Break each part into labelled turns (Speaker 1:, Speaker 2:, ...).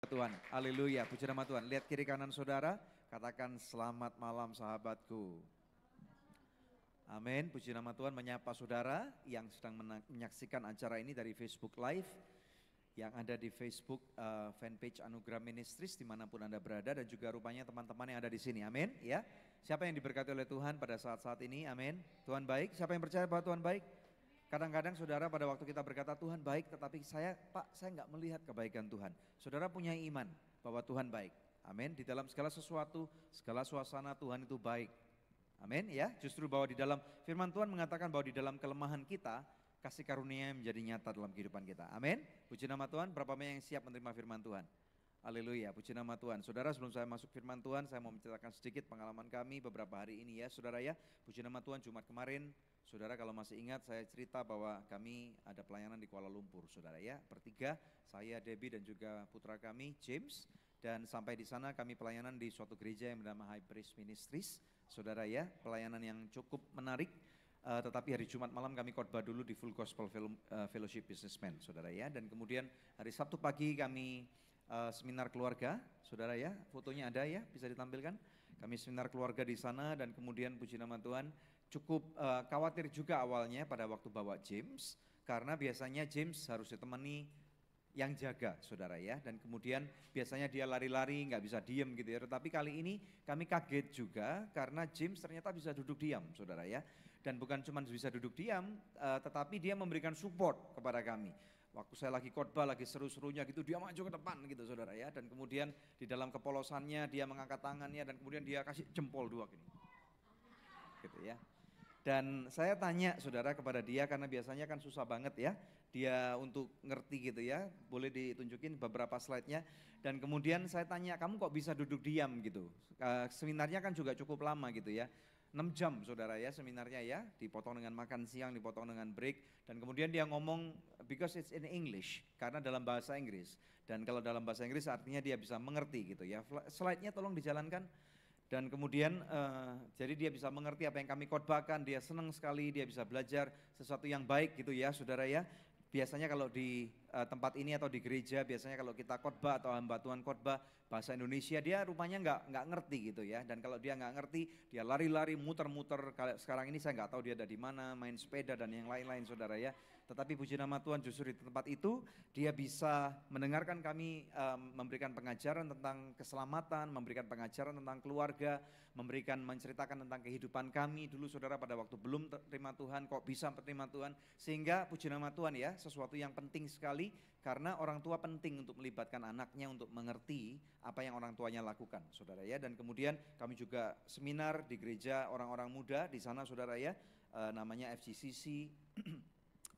Speaker 1: Tuhan, haleluya, puji nama Tuhan. Lihat kiri kanan saudara, katakan selamat malam sahabatku. Amin, puji nama Tuhan. Menyapa saudara yang sedang menyaksikan acara ini dari Facebook Live, yang ada di Facebook fanpage Anugerah Ministries dimanapun Anda berada, dan juga rupanya teman-teman yang ada di sini, amin ya. Siapa yang diberkati oleh Tuhan pada saat-saat ini, amin. Tuhan baik, siapa yang percaya bahwa Tuhan baik? Kadang-kadang saudara pada waktu kita berkata Tuhan baik, tetapi saya nggak melihat kebaikan Tuhan. Saudara punya iman bahwa Tuhan baik, amin. Di dalam segala sesuatu, segala suasana Tuhan itu baik, amin ya. Justru bahwa di dalam firman Tuhan mengatakan bahwa di dalam kelemahan kita, kasih karunia menjadi nyata dalam kehidupan kita, amin. Puji nama Tuhan. Berapa banyak yang siap menerima firman Tuhan? Haleluya, puji nama Tuhan. Saudara, sebelum saya masuk firman Tuhan, saya mau menceritakan sedikit pengalaman kami beberapa hari ini ya saudara ya. Puji nama Tuhan, Jumat kemarin, saudara kalau masih ingat saya cerita bahwa kami ada pelayanan di Kuala Lumpur saudara ya. Bertiga, saya, Debbie dan juga putra kami, James. Dan sampai di sana kami pelayanan di suatu gereja yang bernama High Praise Ministries saudara ya. Pelayanan yang cukup menarik. Tetapi hari Jumat malam kami khotbah dulu di Full Gospel Fellowship Businessman saudara ya. Dan kemudian hari Sabtu pagi kami seminar keluarga, saudara ya, fotonya ada ya, bisa ditampilkan. Kami seminar keluarga di sana dan kemudian puji nama Tuhan cukup khawatir juga awalnya pada waktu bawa James, karena biasanya James harus ditemani yang jaga, saudara ya. Dan kemudian biasanya dia lari-lari, nggak bisa diem gitu ya. Tetapi kali ini kami kaget juga karena James ternyata bisa duduk diam, saudara ya. Dan bukan cuma bisa duduk diam, tetapi dia memberikan support kepada kami. Waktu saya lagi khotbah, lagi seru-serunya gitu, dia maju ke depan gitu saudara ya. Dan kemudian di dalam kepolosannya dia mengangkat tangannya dan kemudian dia kasih jempol dua gini. Gitu ya. Dan saya tanya saudara kepada dia, karena biasanya kan susah banget ya dia untuk ngerti gitu ya. Boleh ditunjukin beberapa slide-nya. Dan kemudian saya tanya, kamu kok bisa duduk diam gitu? Seminarnya kan juga cukup lama gitu ya. 6 jam saudara ya seminarnya ya, dipotong dengan makan siang, dipotong dengan break. Dan kemudian dia ngomong because it's in English, karena dalam bahasa Inggris. Dan kalau dalam bahasa Inggris artinya dia bisa mengerti gitu ya. Slide-nya tolong dijalankan. Dan kemudian jadi dia bisa mengerti apa yang kami khotbahkan, dia senang sekali, dia bisa belajar sesuatu yang baik gitu ya saudara ya. Biasanya kalau di tempat ini atau di gereja, biasanya kalau kita khotbah atau hamba Tuhan khotbah bahasa Indonesia, dia rupanya nggak ngerti gitu ya. Dan kalau dia nggak ngerti, dia lari-lari, muter-muter. Sekarang ini saya nggak tahu dia ada di mana, main sepeda dan yang lain-lain saudara ya. Tetapi puji nama Tuhan, justru di tempat itu dia bisa mendengarkan kami memberikan pengajaran tentang keselamatan, memberikan pengajaran tentang keluarga, menceritakan tentang kehidupan kami dulu saudara pada waktu belum terima Tuhan, kok bisa terima Tuhan. Sehingga puji nama Tuhan ya, sesuatu yang penting sekali, karena orang tua penting untuk melibatkan anaknya untuk mengerti apa yang orang tuanya lakukan saudara ya. Dan kemudian kami juga seminar di gereja orang-orang muda di sana saudara ya, namanya FGCC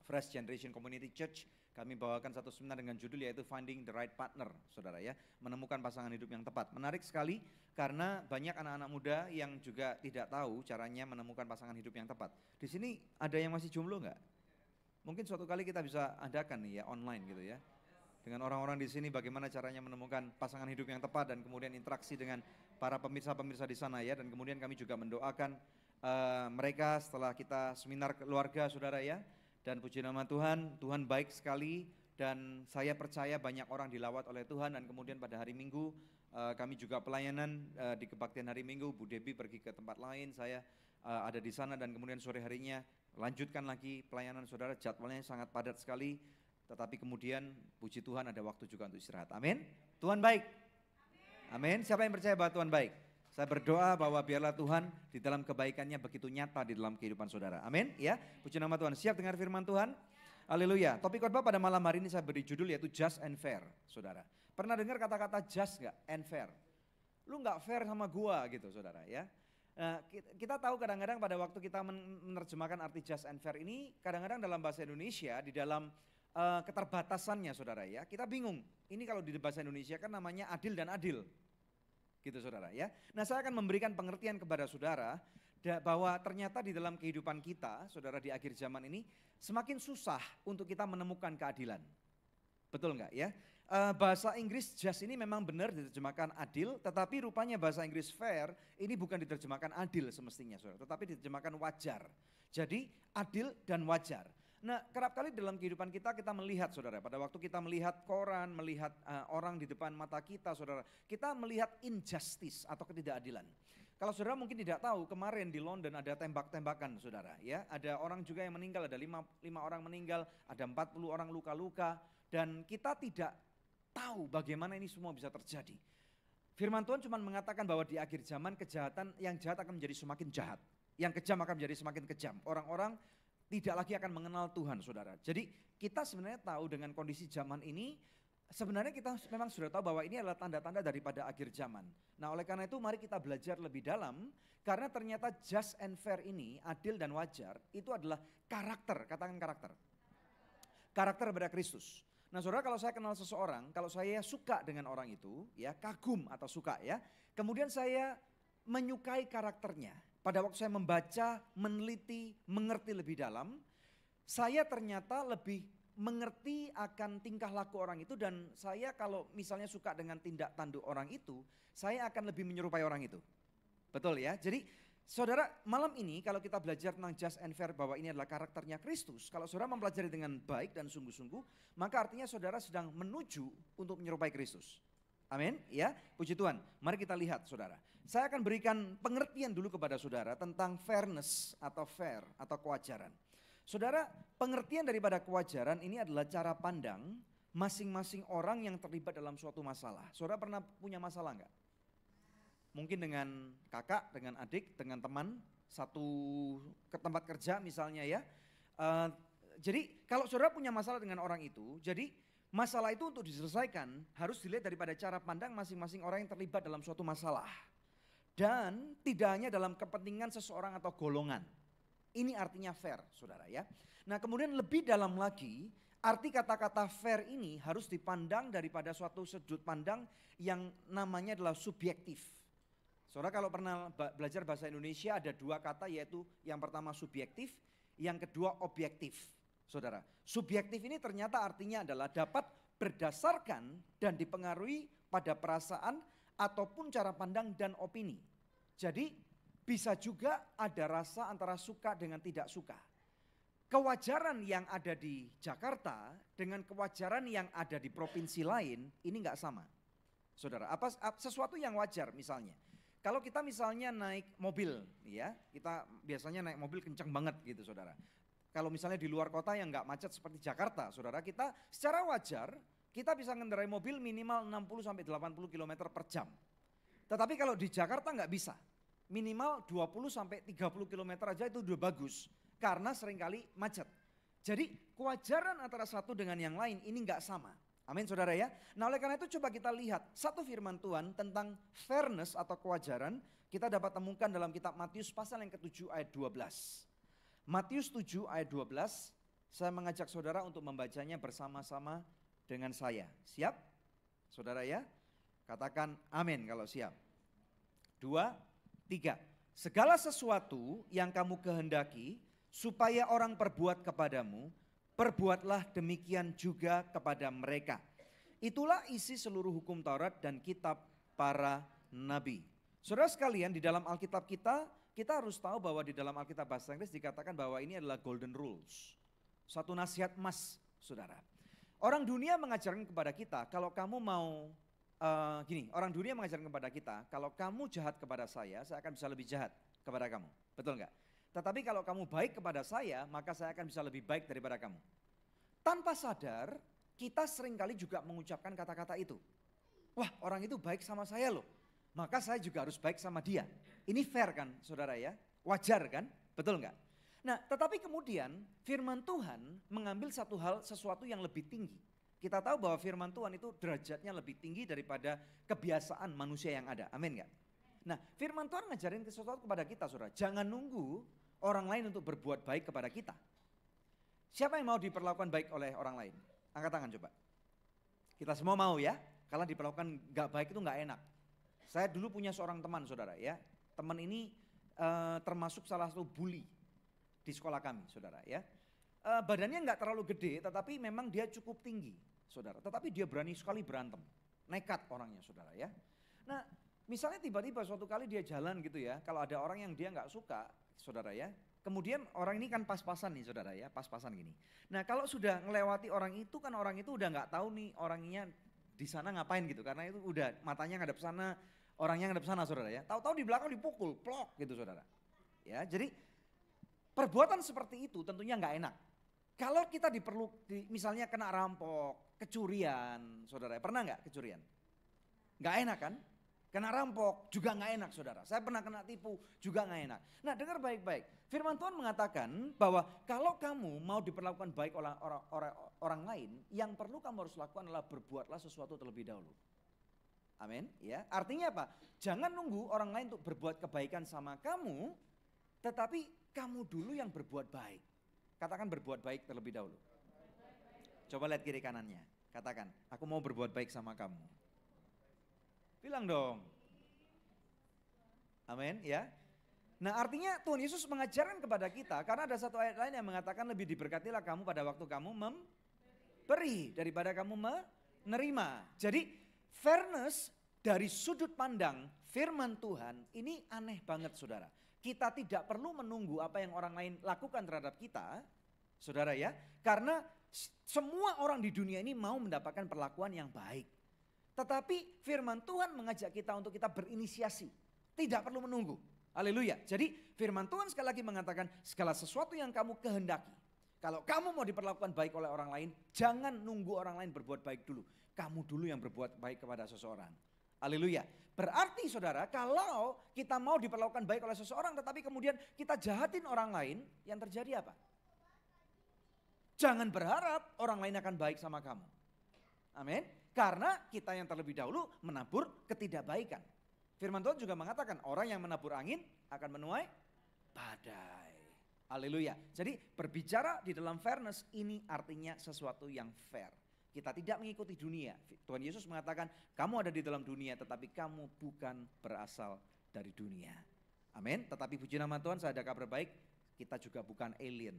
Speaker 1: Fresh Generation Community Church. Kami bawakan satu seminar dengan judul yaitu Finding the Right Partner saudara ya, menemukan pasangan hidup yang tepat. Menarik sekali karena banyak anak-anak muda yang juga tidak tahu caranya menemukan pasangan hidup yang tepat. Di sini ada yang masih jomblo nggak? Mungkin suatu kali kita bisa adakan nih ya online gitu ya, dengan orang-orang di sini bagaimana caranya menemukan pasangan hidup yang tepat, dan kemudian interaksi dengan para pemirsa-pemirsa di sana ya. Dan kemudian kami juga mendoakan mereka setelah kita seminar keluarga saudara ya. Dan puji nama Tuhan, Tuhan baik sekali, dan saya percaya banyak orang dilawat oleh Tuhan. Dan kemudian pada hari Minggu kami juga pelayanan di kebaktian hari Minggu. Bu Debbie pergi ke tempat lain, saya ada di sana, dan kemudian sore harinya lanjutkan lagi pelayanan saudara. Jadwalnya sangat padat sekali, tetapi kemudian puji Tuhan ada waktu juga untuk istirahat. Amin. Tuhan baik. Amin. Siapa yang percaya bahwa Tuhan baik? Saya berdoa bahwa biarlah Tuhan di dalam kebaikannya begitu nyata di dalam kehidupan saudara. Amin ya. Puji nama Tuhan. Siap dengar firman Tuhan? Haleluya. Topik khotbah pada malam hari ini saya beri judul yaitu Just and Fair saudara. Pernah dengar kata-kata just gak? And fair. Lu gak fair sama gua gitu saudara ya. Kita tahu kadang-kadang pada waktu kita menerjemahkan arti just and fair ini, kadang-kadang dalam bahasa Indonesia di dalam keterbatasannya saudara ya, kita bingung. Ini kalau di bahasa Indonesia kan namanya adil dan adil. Gitu saudara ya. Nah, saya akan memberikan pengertian kepada saudara bahwa ternyata di dalam kehidupan kita, saudara, di akhir zaman ini semakin susah untuk kita menemukan keadilan. Betul enggak ya? Bahasa Inggris just ini memang benar diterjemahkan adil, tetapi rupanya bahasa Inggris fair ini bukan diterjemahkan adil semestinya saudara, tetapi diterjemahkan wajar. Jadi adil dan wajar. Nah, kerap kali dalam kehidupan kita, kita melihat saudara, pada waktu kita melihat koran, melihat orang di depan mata kita saudara, kita melihat injustice atau ketidakadilan. Kalau saudara mungkin tidak tahu, kemarin di London ada tembak-tembakan saudara ya. Ada orang juga yang meninggal, ada 5 orang meninggal, ada 40 orang luka-luka. Dan kita tidak tahu bagaimana ini semua bisa terjadi. Firman Tuhan cuma mengatakan bahwa di akhir zaman kejahatan, yang jahat akan menjadi semakin jahat. Yang kejam akan menjadi semakin kejam. Orang-orang tidak lagi akan mengenal Tuhan saudara. Jadi kita sebenarnya tahu dengan kondisi zaman ini, sebenarnya kita memang sudah tahu bahwa ini adalah tanda-tanda daripada akhir zaman. Nah oleh karena itu mari kita belajar lebih dalam, karena ternyata just and fair ini, adil dan wajar, itu adalah karakter, katakan karakter. Karakter pada Kristus. Nah saudara, kalau saya kenal seseorang, kalau saya suka dengan orang itu, ya kagum atau suka ya, kemudian saya menyukai karakternya. Pada waktu saya membaca, meneliti, mengerti lebih dalam, saya ternyata lebih mengerti akan tingkah laku orang itu, dan saya kalau misalnya suka dengan tindak tanduk orang itu, saya akan lebih menyerupai orang itu. Betul ya? Jadi saudara, malam ini kalau kita belajar tentang just and fair bahwa ini adalah karakternya Kristus, kalau saudara mempelajari dengan baik dan sungguh-sungguh, maka artinya saudara sedang menuju untuk menyerupai Kristus. Amin, ya, puji Tuhan. Mari kita lihat saudara. Saya akan berikan pengertian dulu kepada saudara tentang fairness atau fair atau kewajaran. Saudara, pengertian daripada kewajaran ini adalah cara pandang masing-masing orang yang terlibat dalam suatu masalah. Saudara pernah punya masalah enggak? Mungkin dengan kakak, dengan adik, dengan teman, satu ke tempat kerja misalnya ya. Jadi kalau saudara punya masalah dengan orang itu, jadi masalah itu untuk diselesaikan harus dilihat daripada cara pandang masing-masing orang yang terlibat dalam suatu masalah. Dan tidak hanya dalam kepentingan seseorang atau golongan. Ini artinya fair saudara ya. Nah kemudian lebih dalam lagi, arti kata-kata fair ini harus dipandang daripada suatu sudut pandang yang namanya adalah subjektif. Saudara kalau pernah belajar bahasa Indonesia ada 2 kata, yaitu yang pertama subjektif, yang kedua objektif. Saudara, subjektif ini ternyata artinya adalah dapat berdasarkan dan dipengaruhi pada perasaan ataupun cara pandang dan opini. Jadi bisa juga ada rasa antara suka dengan tidak suka. Kewajaran yang ada di Jakarta dengan kewajaran yang ada di provinsi lain ini enggak sama. Saudara, sesuatu yang wajar misalnya. Kalau kita misalnya naik mobil ya, kita biasanya naik mobil kencang banget gitu saudara. Kalau misalnya di luar kota yang enggak macet seperti Jakarta saudara, kita secara wajar kita bisa mengendarai mobil minimal 60-80 km per jam. Tetapi kalau di Jakarta enggak bisa, minimal 20-30 km aja itu udah bagus. Karena seringkali macet. Jadi kewajaran antara satu dengan yang lain ini enggak sama. Amin saudara ya. Nah oleh karena itu coba kita lihat satu firman Tuhan tentang fairness atau kewajaran. Kita dapat temukan dalam kitab Matius pasal yang ke-7 ayat 12. Matius 7 ayat 12, saya mengajak saudara untuk membacanya bersama-sama dengan saya. Siap? Saudara ya? Katakan amin kalau siap. 2, 3. Segala sesuatu yang kamu kehendaki supaya orang perbuat kepadamu, perbuatlah demikian juga kepada mereka. Itulah isi seluruh hukum Taurat dan kitab para nabi. Saudara sekalian, di dalam Alkitab kita harus tahu bahwa di dalam Alkitab bahasa Inggris dikatakan bahwa ini adalah golden rules. Satu nasihat emas, saudara. Orang dunia mengajarkan kepada kita, kalau kamu mau, orang dunia mengajarkan kepada kita, kalau kamu jahat kepada saya akan bisa lebih jahat kepada kamu. Betul enggak? Tetapi kalau kamu baik kepada saya, maka saya akan bisa lebih baik daripada kamu. Tanpa sadar, kita seringkali juga mengucapkan kata-kata itu. Wah, orang itu baik sama saya loh, maka saya juga harus baik sama dia. Ini fair kan saudara ya? Wajar kan? Betul enggak? Nah tetapi kemudian firman Tuhan mengambil sesuatu yang lebih tinggi. Kita tahu bahwa firman Tuhan itu derajatnya lebih tinggi daripada kebiasaan manusia yang ada. Amin enggak? Nah firman Tuhan ngajarin sesuatu kepada kita saudara. Jangan nunggu orang lain untuk berbuat baik kepada kita. Siapa yang mau diperlakukan baik oleh orang lain? Angkat tangan coba. Kita semua mau ya? Karena diperlakukan gak baik itu gak enak. Saya dulu punya seorang teman saudara ya. Teman ini termasuk salah satu bully di sekolah kami saudara ya. Badannya gak terlalu gede tetapi memang dia cukup tinggi saudara. Tetapi dia berani sekali berantem. Nekat orangnya saudara ya. Nah misalnya tiba-tiba suatu kali dia jalan gitu ya. Kalau ada orang yang dia gak suka saudara ya. kemudian orang ini kan pas-pasan nih saudara ya, pas-pasan gini. Nah kalau sudah melewati orang itu kan orang itu udah nggak tahu nih orangnya di sana ngapain gitu. Karena itu udah matanya ngadep sana, orangnya ngadep sana saudara ya. Tahu-tahu di belakang dipukul, plok gitu saudara. Ya, jadi perbuatan seperti itu tentunya nggak enak. Kalau kita misalnya kena rampok, kecurian, saudara, pernah nggak kecurian? Nggak enak kan? Kena rampok juga nggak enak saudara. Saya pernah kena tipu juga nggak enak. Nah dengar baik-baik. Firman Tuhan mengatakan bahwa kalau kamu mau diperlakukan baik oleh orang lain, yang perlu kamu harus lakukan adalah berbuatlah sesuatu terlebih dahulu. Amin. Ya, artinya apa? Jangan nunggu orang lain untuk berbuat kebaikan sama kamu, tetapi kamu dulu yang berbuat baik. Katakan berbuat baik terlebih dahulu. Coba lihat kiri kanannya. Katakan, aku mau berbuat baik sama kamu. Bilang dong. Amin ya. Nah artinya Tuhan Yesus mengajarkan kepada kita, karena ada satu ayat lain yang mengatakan lebih diberkatilah kamu pada waktu kamu memberi daripada kamu menerima. Jadi fairness dari sudut pandang firman Tuhan ini aneh banget saudara. Kita tidak perlu menunggu apa yang orang lain lakukan terhadap kita, saudara ya. Karena semua orang di dunia ini mau mendapatkan perlakuan yang baik. Tetapi firman Tuhan mengajak kita untuk kita berinisiasi. Tidak perlu menunggu. Haleluya. Jadi firman Tuhan sekali lagi mengatakan segala sesuatu yang kamu kehendaki. Kalau kamu mau diperlakukan baik oleh orang lain, jangan nunggu orang lain berbuat baik dulu. Kamu dulu yang berbuat baik kepada seseorang. Haleluya. Berarti saudara, kalau kita mau diperlakukan baik oleh seseorang tetapi kemudian kita jahatin orang lain, yang terjadi apa? Jangan berharap orang lain akan baik sama kamu. Amin. Karena kita yang terlebih dahulu menabur ketidakbaikan. Firman Tuhan juga mengatakan orang yang menabur angin akan menuai badai. Haleluya. Jadi berbicara di dalam fairness ini artinya sesuatu yang fair. Kita tidak mengikuti dunia. Tuhan Yesus mengatakan kamu ada di dalam dunia tetapi kamu bukan berasal dari dunia. Amin. Tetapi puji nama Tuhan, saya ada kabar baik, kita juga bukan alien.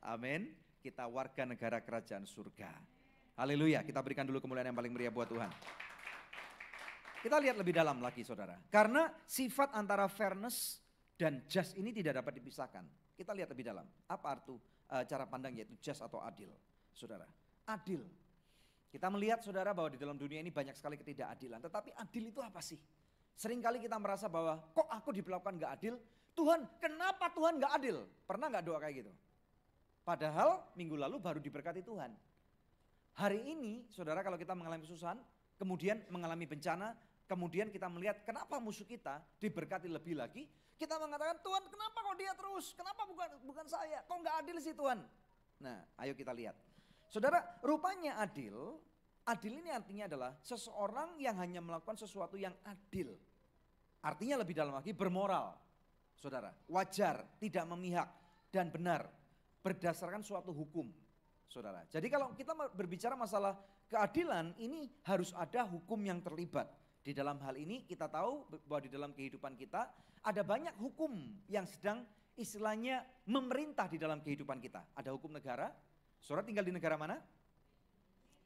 Speaker 1: Amin. Kita warga negara kerajaan surga. Haleluya. Kita berikan dulu kemuliaan yang paling meriah buat Tuhan. Kita lihat lebih dalam lagi saudara. Karena sifat antara fairness dan just ini tidak dapat dipisahkan. Kita lihat lebih dalam. Apa arti cara pandang yaitu just atau adil, saudara? Adil. Kita melihat saudara bahwa di dalam dunia ini banyak sekali ketidakadilan. Tetapi adil itu apa sih? Seringkali kita merasa bahwa kok aku diperlakukan gak adil? Tuhan, kenapa Tuhan gak adil? Pernah gak doa kayak gitu? Padahal minggu lalu baru diberkati Tuhan. Hari ini saudara kalau kita mengalami kesusahan, kemudian mengalami bencana, kemudian kita melihat kenapa musuh kita diberkati lebih lagi. Kita mengatakan Tuhan kenapa kok dia terus? Kenapa bukan saya? Kok gak adil sih Tuhan? Nah ayo kita lihat. Saudara, rupanya adil ini artinya adalah seseorang yang hanya melakukan sesuatu yang adil. Artinya lebih dalam lagi bermoral. Saudara, wajar, tidak memihak dan benar berdasarkan suatu hukum. Saudara, jadi kalau kita berbicara masalah keadilan ini harus ada hukum yang terlibat. Di dalam hal ini kita tahu bahwa di dalam kehidupan kita ada banyak hukum yang sedang istilahnya memerintah di dalam kehidupan kita. Ada hukum negara. Saudara tinggal di negara mana?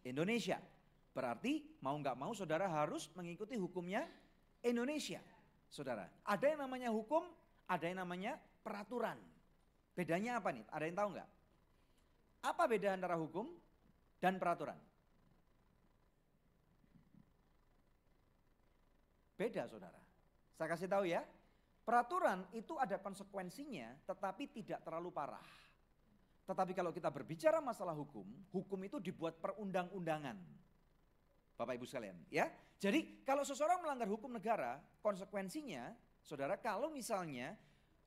Speaker 1: Indonesia. Berarti mau nggak mau saudara harus mengikuti hukumnya Indonesia. Saudara, ada yang namanya hukum, ada yang namanya peraturan. Bedanya apa nih? Ada yang tahu nggak? Apa beda antara hukum dan peraturan? Beda saudara. Saya kasih tahu ya. Peraturan itu ada konsekuensinya tetapi tidak terlalu parah. Tetapi kalau kita berbicara masalah hukum, hukum itu dibuat perundang-undangan. Bapak Ibu sekalian, ya. Jadi kalau seseorang melanggar hukum negara, konsekuensinya, saudara, kalau misalnya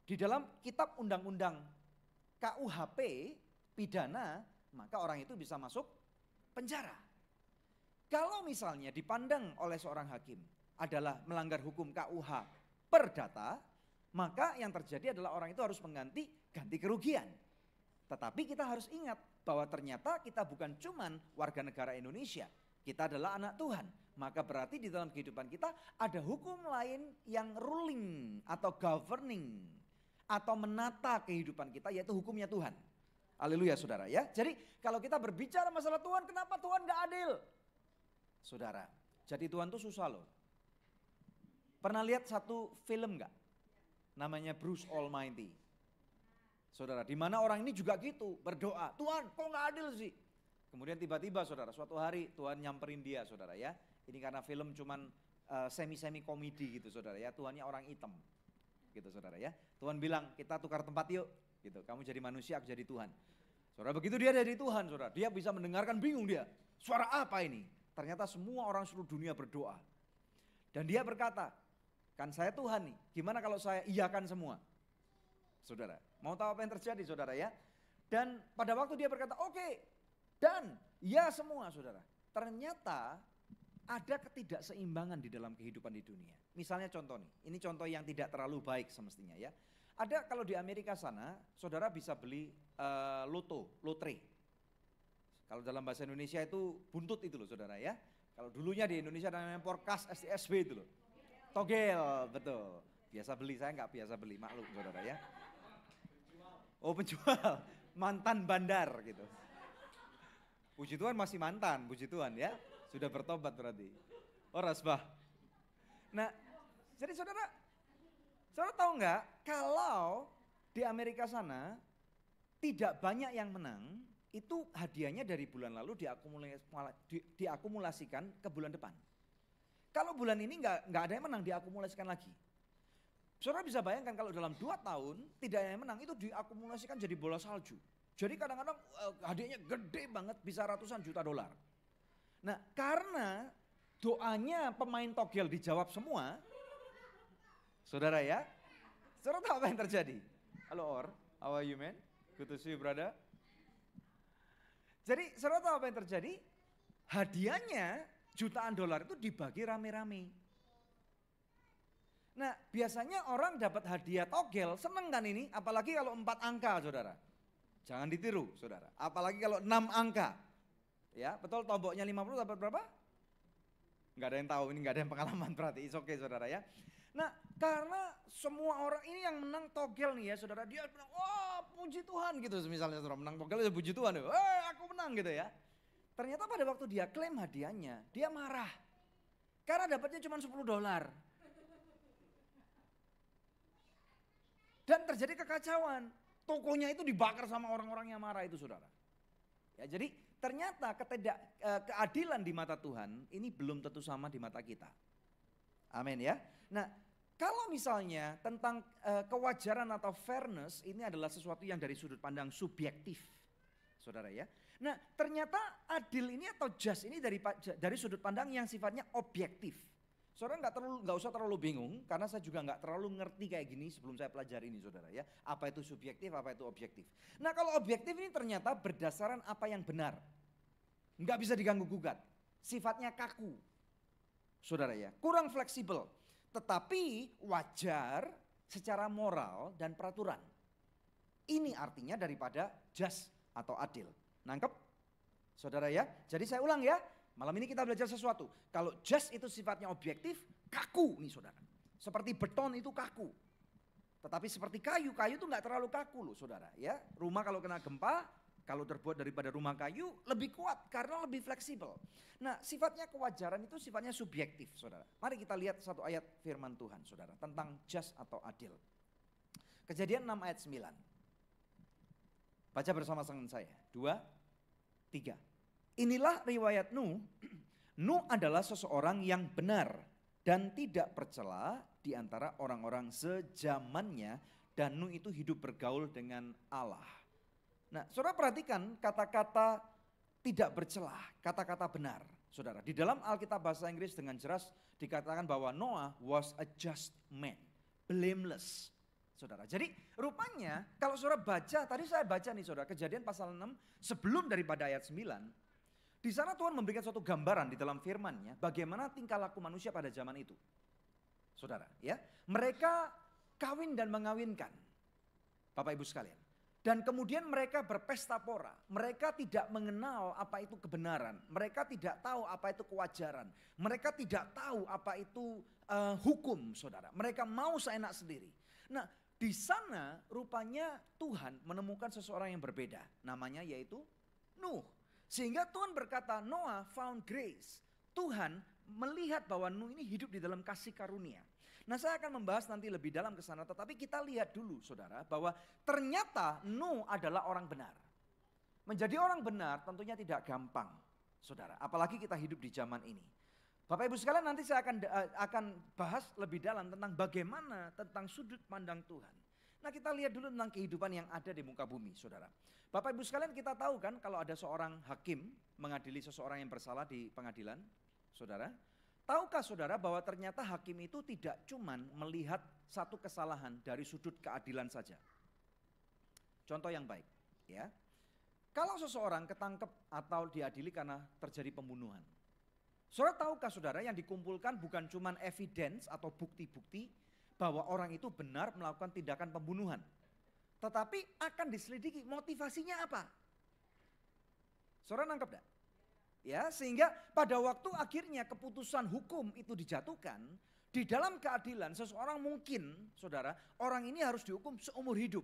Speaker 1: di dalam kitab undang-undang KUHP pidana, maka orang itu bisa masuk penjara. Kalau misalnya dipandang oleh seorang hakim adalah melanggar hukum KUH perdata, maka yang terjadi adalah orang itu harus ganti kerugian. Tetapi kita harus ingat bahwa ternyata kita bukan cuman warga negara Indonesia, kita adalah anak Tuhan. Maka berarti di dalam kehidupan kita ada hukum lain yang ruling atau governing atau menata kehidupan kita, yaitu hukumnya Tuhan. Haleluya saudara ya. Jadi kalau kita berbicara masalah Tuhan, kenapa Tuhan gak adil? Saudara, jadi Tuhan tuh susah loh. Pernah lihat satu film gak? Namanya Bruce Almighty. Saudara, di mana orang ini juga gitu, berdoa, Tuhan kok nggak adil sih? Kemudian tiba-tiba saudara, suatu hari Tuhan nyamperin dia saudara ya. Ini karena film cuman semi-semi komedi gitu saudara ya, Tuhannya orang hitam gitu saudara ya. Tuhan bilang kita tukar tempat yuk gitu, kamu jadi manusia, aku jadi Tuhan. Saudara, begitu dia jadi Tuhan saudara, dia bisa mendengarkan, bingung dia, suara apa ini? Ternyata semua orang seluruh dunia berdoa. Dan dia berkata, kan saya Tuhan nih, gimana kalau saya iyakan semua? Saudara, mau tahu apa yang terjadi saudara ya? Dan pada waktu dia berkata oke, dan ya semua saudara. Ternyata ada ketidakseimbangan di dalam kehidupan di dunia. Misalnya contoh nih, ini contoh yang tidak terlalu baik semestinya ya. Ada kalau di Amerika sana, saudara bisa beli lotre. Kalau dalam bahasa Indonesia itu buntut itu loh saudara ya. Kalau dulunya di Indonesia namanya Porkas STSB itu loh. Togel, betul. Biasa beli, saya nggak biasa beli, maklum saudara ya. Oh penjual, mantan bandar gitu. Puji Tuhan masih mantan, puji Tuhan ya. Sudah bertobat berarti. Oh rasbah. Nah jadi saudara tahu nggak kalau di Amerika sana tidak banyak yang menang, itu hadiahnya dari bulan lalu diakumulasikan ke bulan depan. Kalau bulan ini nggak ada yang menang, diakumulasikan lagi. Saudara bisa bayangkan kalau dalam 2 tahun tidak ada yang menang, itu diakumulasikan jadi bola salju. Jadi kadang-kadang hadiahnya gede banget, bisa ratusan juta dolar. Nah karena doanya pemain togel dijawab semua, saudara ya, saudara tahu apa yang terjadi? Halo Or, how are you man? Good to see you brother. Jadi saudara tahu apa yang terjadi? Hadiahnya jutaan dolar itu dibagi rame-rame. Nah biasanya orang dapat hadiah togel, seneng kan ini, apalagi kalau 4 angka saudara. Jangan ditiru saudara, apalagi kalau 6 angka. Ya betul, tomboknya 50 dapat berapa? Enggak ada yang tahu, ini enggak ada yang pengalaman berarti, it's okay saudara ya. Nah karena semua orang ini yang menang togel nih ya saudara, dia bilang, wah puji Tuhan gitu. Misalnya saudara menang togel, ya puji Tuhan, aku menang gitu ya. Ternyata pada waktu dia klaim hadiahnya, dia marah. Karena dapatnya cuma 10 dolar. Dan terjadi kekacauan. Tokonya itu dibakar sama orang-orang yang marah itu saudara. Ya, jadi ternyata keadilan di mata Tuhan ini belum tentu sama di mata kita. Amin ya. Nah kalau misalnya tentang kewajaran atau fairness, ini adalah sesuatu yang dari sudut pandang subjektif. Saudara ya. Nah ternyata adil ini atau just ini dari sudut pandang yang sifatnya objektif. Saudara nggak usah terlalu bingung, karena saya juga nggak terlalu ngerti kayak gini sebelum saya pelajari ini saudara ya. Apa itu subjektif, apa itu objektif. Nah kalau objektif ini ternyata berdasarkan apa yang benar. Nggak bisa diganggu gugat, sifatnya kaku. Saudara ya, kurang fleksibel. Tetapi wajar secara moral dan peraturan. Ini artinya daripada just atau adil. Nangkep? Saudara ya, jadi saya ulang ya. Malam ini kita belajar sesuatu. Kalau just itu sifatnya objektif, kaku nih saudara. Seperti beton itu kaku. Tetapi seperti kayu itu nggak terlalu kaku loh saudara ya. Rumah kalau kena gempa, kalau terbuat daripada rumah kayu lebih kuat karena lebih fleksibel. Nah sifatnya kewajaran itu sifatnya subjektif saudara. Mari kita lihat satu ayat firman Tuhan saudara tentang just atau adil. Kejadian 6 ayat 9. Baca bersama-sama saya. 2, 3. Inilah riwayat Nuh. Nuh adalah seseorang yang benar dan tidak bercela di antara orang-orang sejamannya, dan Nuh itu hidup bergaul dengan Allah. Nah, saudara perhatikan kata-kata tidak bercela, kata-kata benar. Saudara, di dalam Alkitab bahasa Inggris dengan jelas dikatakan bahwa Noah was a just man, blameless. Saudara, jadi rupanya kalau saudara baca, tadi saya baca nih saudara, Kejadian pasal 6 sebelum daripada ayat 9. Di sana Tuhan memberikan suatu gambaran di dalam firman-Nya bagaimana tingkah laku manusia pada zaman itu. Saudara, ya. Mereka kawin dan mengawinkan. Bapak Ibu sekalian. Dan kemudian mereka berpesta pora. Mereka tidak mengenal apa itu kebenaran. Mereka tidak tahu apa itu kewajaran. Mereka tidak tahu apa itu hukum, saudara. Mereka mau seenak sendiri. Nah, di sana rupanya Tuhan menemukan seseorang yang berbeda. Namanya yaitu Nuh. Sehingga Tuhan berkata, Noah found grace. Tuhan melihat bahwa Nuh ini hidup di dalam kasih karunia. Nah, saya akan membahas nanti lebih dalam ke sana, tetapi kita lihat dulu saudara bahwa ternyata Nuh adalah orang benar. Menjadi orang benar tentunya tidak gampang saudara, apalagi kita hidup di zaman ini. Bapak Ibu sekalian, nanti saya akan bahas lebih dalam tentang bagaimana tentang sudut pandang Tuhan. Nah, kita lihat dulu tentang kehidupan yang ada di muka bumi saudara. Bapak Ibu sekalian, kita tahu kan kalau ada seorang hakim mengadili seseorang yang bersalah di pengadilan saudara. Tahukah saudara bahwa ternyata hakim itu tidak cuman melihat satu kesalahan dari sudut keadilan saja. Contoh yang baik ya. Kalau seseorang ketangkep atau diadili karena terjadi pembunuhan. Saudara tahukah saudara yang dikumpulkan bukan cuman evidence atau bukti-bukti bahwa orang itu benar melakukan tindakan pembunuhan. Tetapi akan diselidiki motivasinya apa. Saudara nangkep enggak? Ya, sehingga pada waktu akhirnya keputusan hukum itu dijatuhkan, di dalam keadilan seseorang mungkin, saudara, orang ini harus dihukum seumur hidup.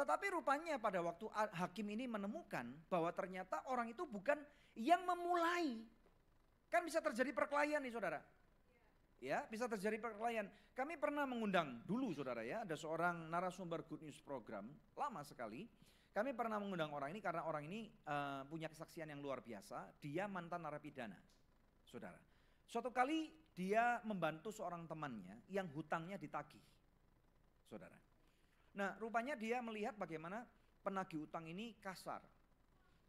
Speaker 1: Tetapi rupanya pada waktu hakim ini menemukan bahwa ternyata orang itu bukan yang memulai. Kan bisa terjadi perkelahian nih saudara. Ya, bisa terjadi perkelahian. Kami pernah mengundang dulu saudara ya, ada seorang narasumber Good News Program, lama sekali. Kami pernah mengundang orang ini karena orang ini punya kesaksian yang luar biasa. Dia mantan narapidana, saudara. Suatu kali dia membantu seorang temannya yang hutangnya ditagih, saudara. Nah, rupanya dia melihat bagaimana penagih hutang ini kasar.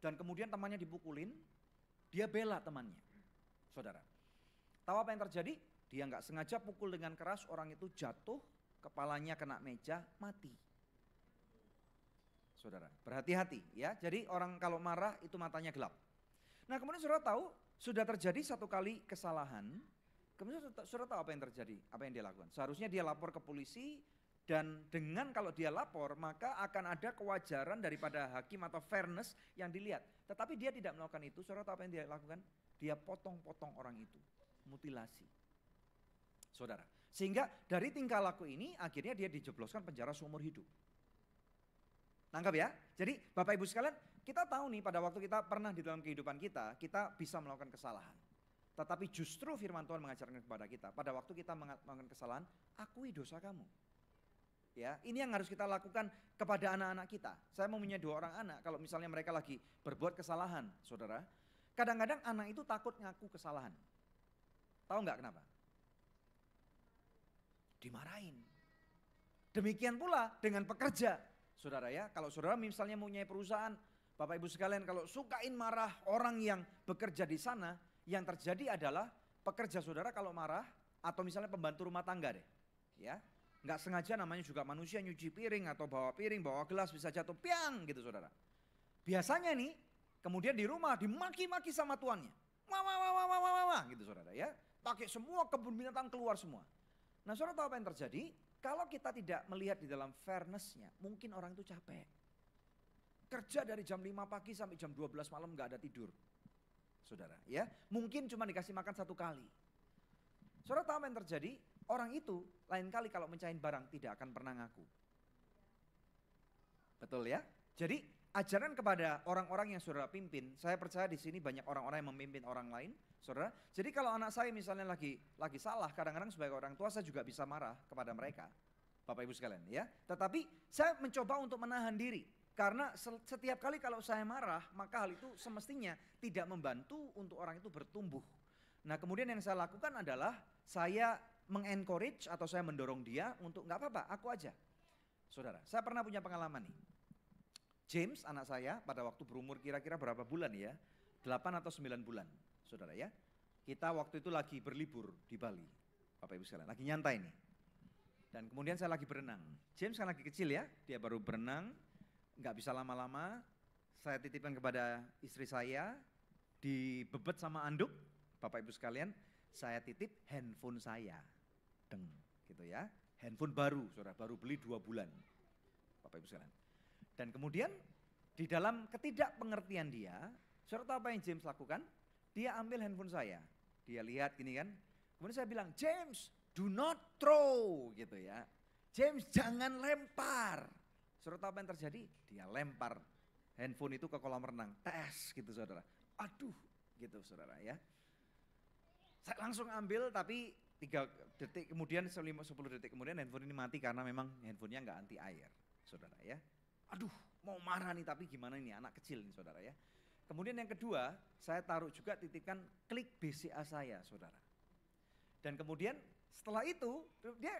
Speaker 1: Dan kemudian temannya dipukulin, dia bela temannya, saudara. Tahu apa yang terjadi? Dia nggak sengaja pukul dengan keras, orang itu jatuh, kepalanya kena meja, mati. Saudara, berhati-hati ya. Jadi orang kalau marah itu matanya gelap. Nah, kemudian saudara tahu sudah terjadi satu kali kesalahan. Kemudian saudara tahu apa yang terjadi, apa yang dia lakukan. Seharusnya dia lapor ke polisi dan dengan kalau dia lapor maka akan ada kewajaran daripada hakim atau fairness yang dilihat. Tetapi dia tidak melakukan itu. Saudara tahu apa yang dia lakukan? Dia potong-potong orang itu, mutilasi. Saudara, sehingga dari tingkah laku ini akhirnya dia dijebloskan penjara seumur hidup. Nangkap ya? Jadi Bapak Ibu sekalian, kita tahu nih pada waktu kita pernah di dalam kehidupan kita bisa melakukan kesalahan. Tetapi justru firman Tuhan mengajarkan kepada kita, pada waktu kita melakukan kesalahan, akui dosa kamu. Ya, ini yang harus kita lakukan kepada anak-anak kita. Saya mempunyai 2 orang anak, kalau misalnya mereka lagi berbuat kesalahan, saudara. Kadang-kadang anak itu takut ngaku kesalahan. Tahu nggak kenapa? Dimarahin. Demikian pula dengan pekerja. Saudara ya, kalau saudara misalnya mempunyai perusahaan, Bapak Ibu sekalian kalau sukain marah orang yang bekerja di sana, yang terjadi adalah pekerja saudara kalau marah, atau misalnya pembantu rumah tangga deh, ya, nggak sengaja namanya juga manusia nyuci piring atau bawa piring, bawa gelas bisa jatuh, piang gitu saudara. Biasanya nih, kemudian di rumah dimaki-maki sama tuannya, wah gitu saudara ya, pakai semua kebun binatang keluar semua. Nah saudara tahu apa yang terjadi? Kalau kita tidak melihat di dalam fairness-nya, mungkin orang itu capek. Kerja dari jam 5 pagi sampai jam 12 malam gak ada tidur. Saudara, ya. Mungkin cuma dikasih makan 1 kali. Saudara tahu apa yang terjadi? Orang itu lain kali kalau mencahin barang tidak akan pernah ngaku. Betul ya? Jadi ajaran kepada orang-orang yang saudara pimpin, saya percaya di sini banyak orang-orang yang memimpin orang lain, saudara. Jadi kalau anak saya misalnya lagi salah, kadang-kadang sebagai orang tua saya juga bisa marah kepada mereka, Bapak Ibu sekalian ya. Tetapi saya mencoba untuk menahan diri, karena setiap kali kalau saya marah, maka hal itu semestinya tidak membantu untuk orang itu bertumbuh. Nah kemudian yang saya lakukan adalah saya mengencourage atau saya mendorong dia untuk nggak apa-apa, aku aja. Saudara, saya pernah punya pengalaman nih. James anak saya pada waktu berumur kira-kira berapa bulan ya? 8 atau 9 bulan, saudara ya. Kita waktu itu lagi berlibur di Bali, Bapak Ibu sekalian, lagi nyantai nih. Dan kemudian saya lagi berenang. James kan lagi kecil ya, dia baru berenang, nggak bisa lama-lama. Saya titipkan kepada istri saya, dibebet sama anduk, Bapak Ibu sekalian, saya titip handphone saya, gitu ya. Handphone baru, saudara, baru beli 2 bulan, Bapak Ibu sekalian. Dan kemudian di dalam ketidakpengertian dia, saudara tahu apa yang James lakukan? Dia ambil handphone saya, dia lihat gini kan. Kemudian saya bilang, James, do not throw gitu ya. James jangan lempar. Saudara tahu apa yang terjadi? Dia lempar handphone itu ke kolam renang, tes gitu saudara. Aduh gitu saudara ya. Saya langsung ambil, tapi 3 detik kemudian, 10 detik kemudian handphone ini mati karena memang handphonenya nggak anti air, saudara ya. Aduh, mau marah nih, tapi gimana ini, anak kecil nih saudara ya. Kemudian yang kedua, saya taruh juga titipkan klik BCA saya, saudara. Dan kemudian setelah itu dia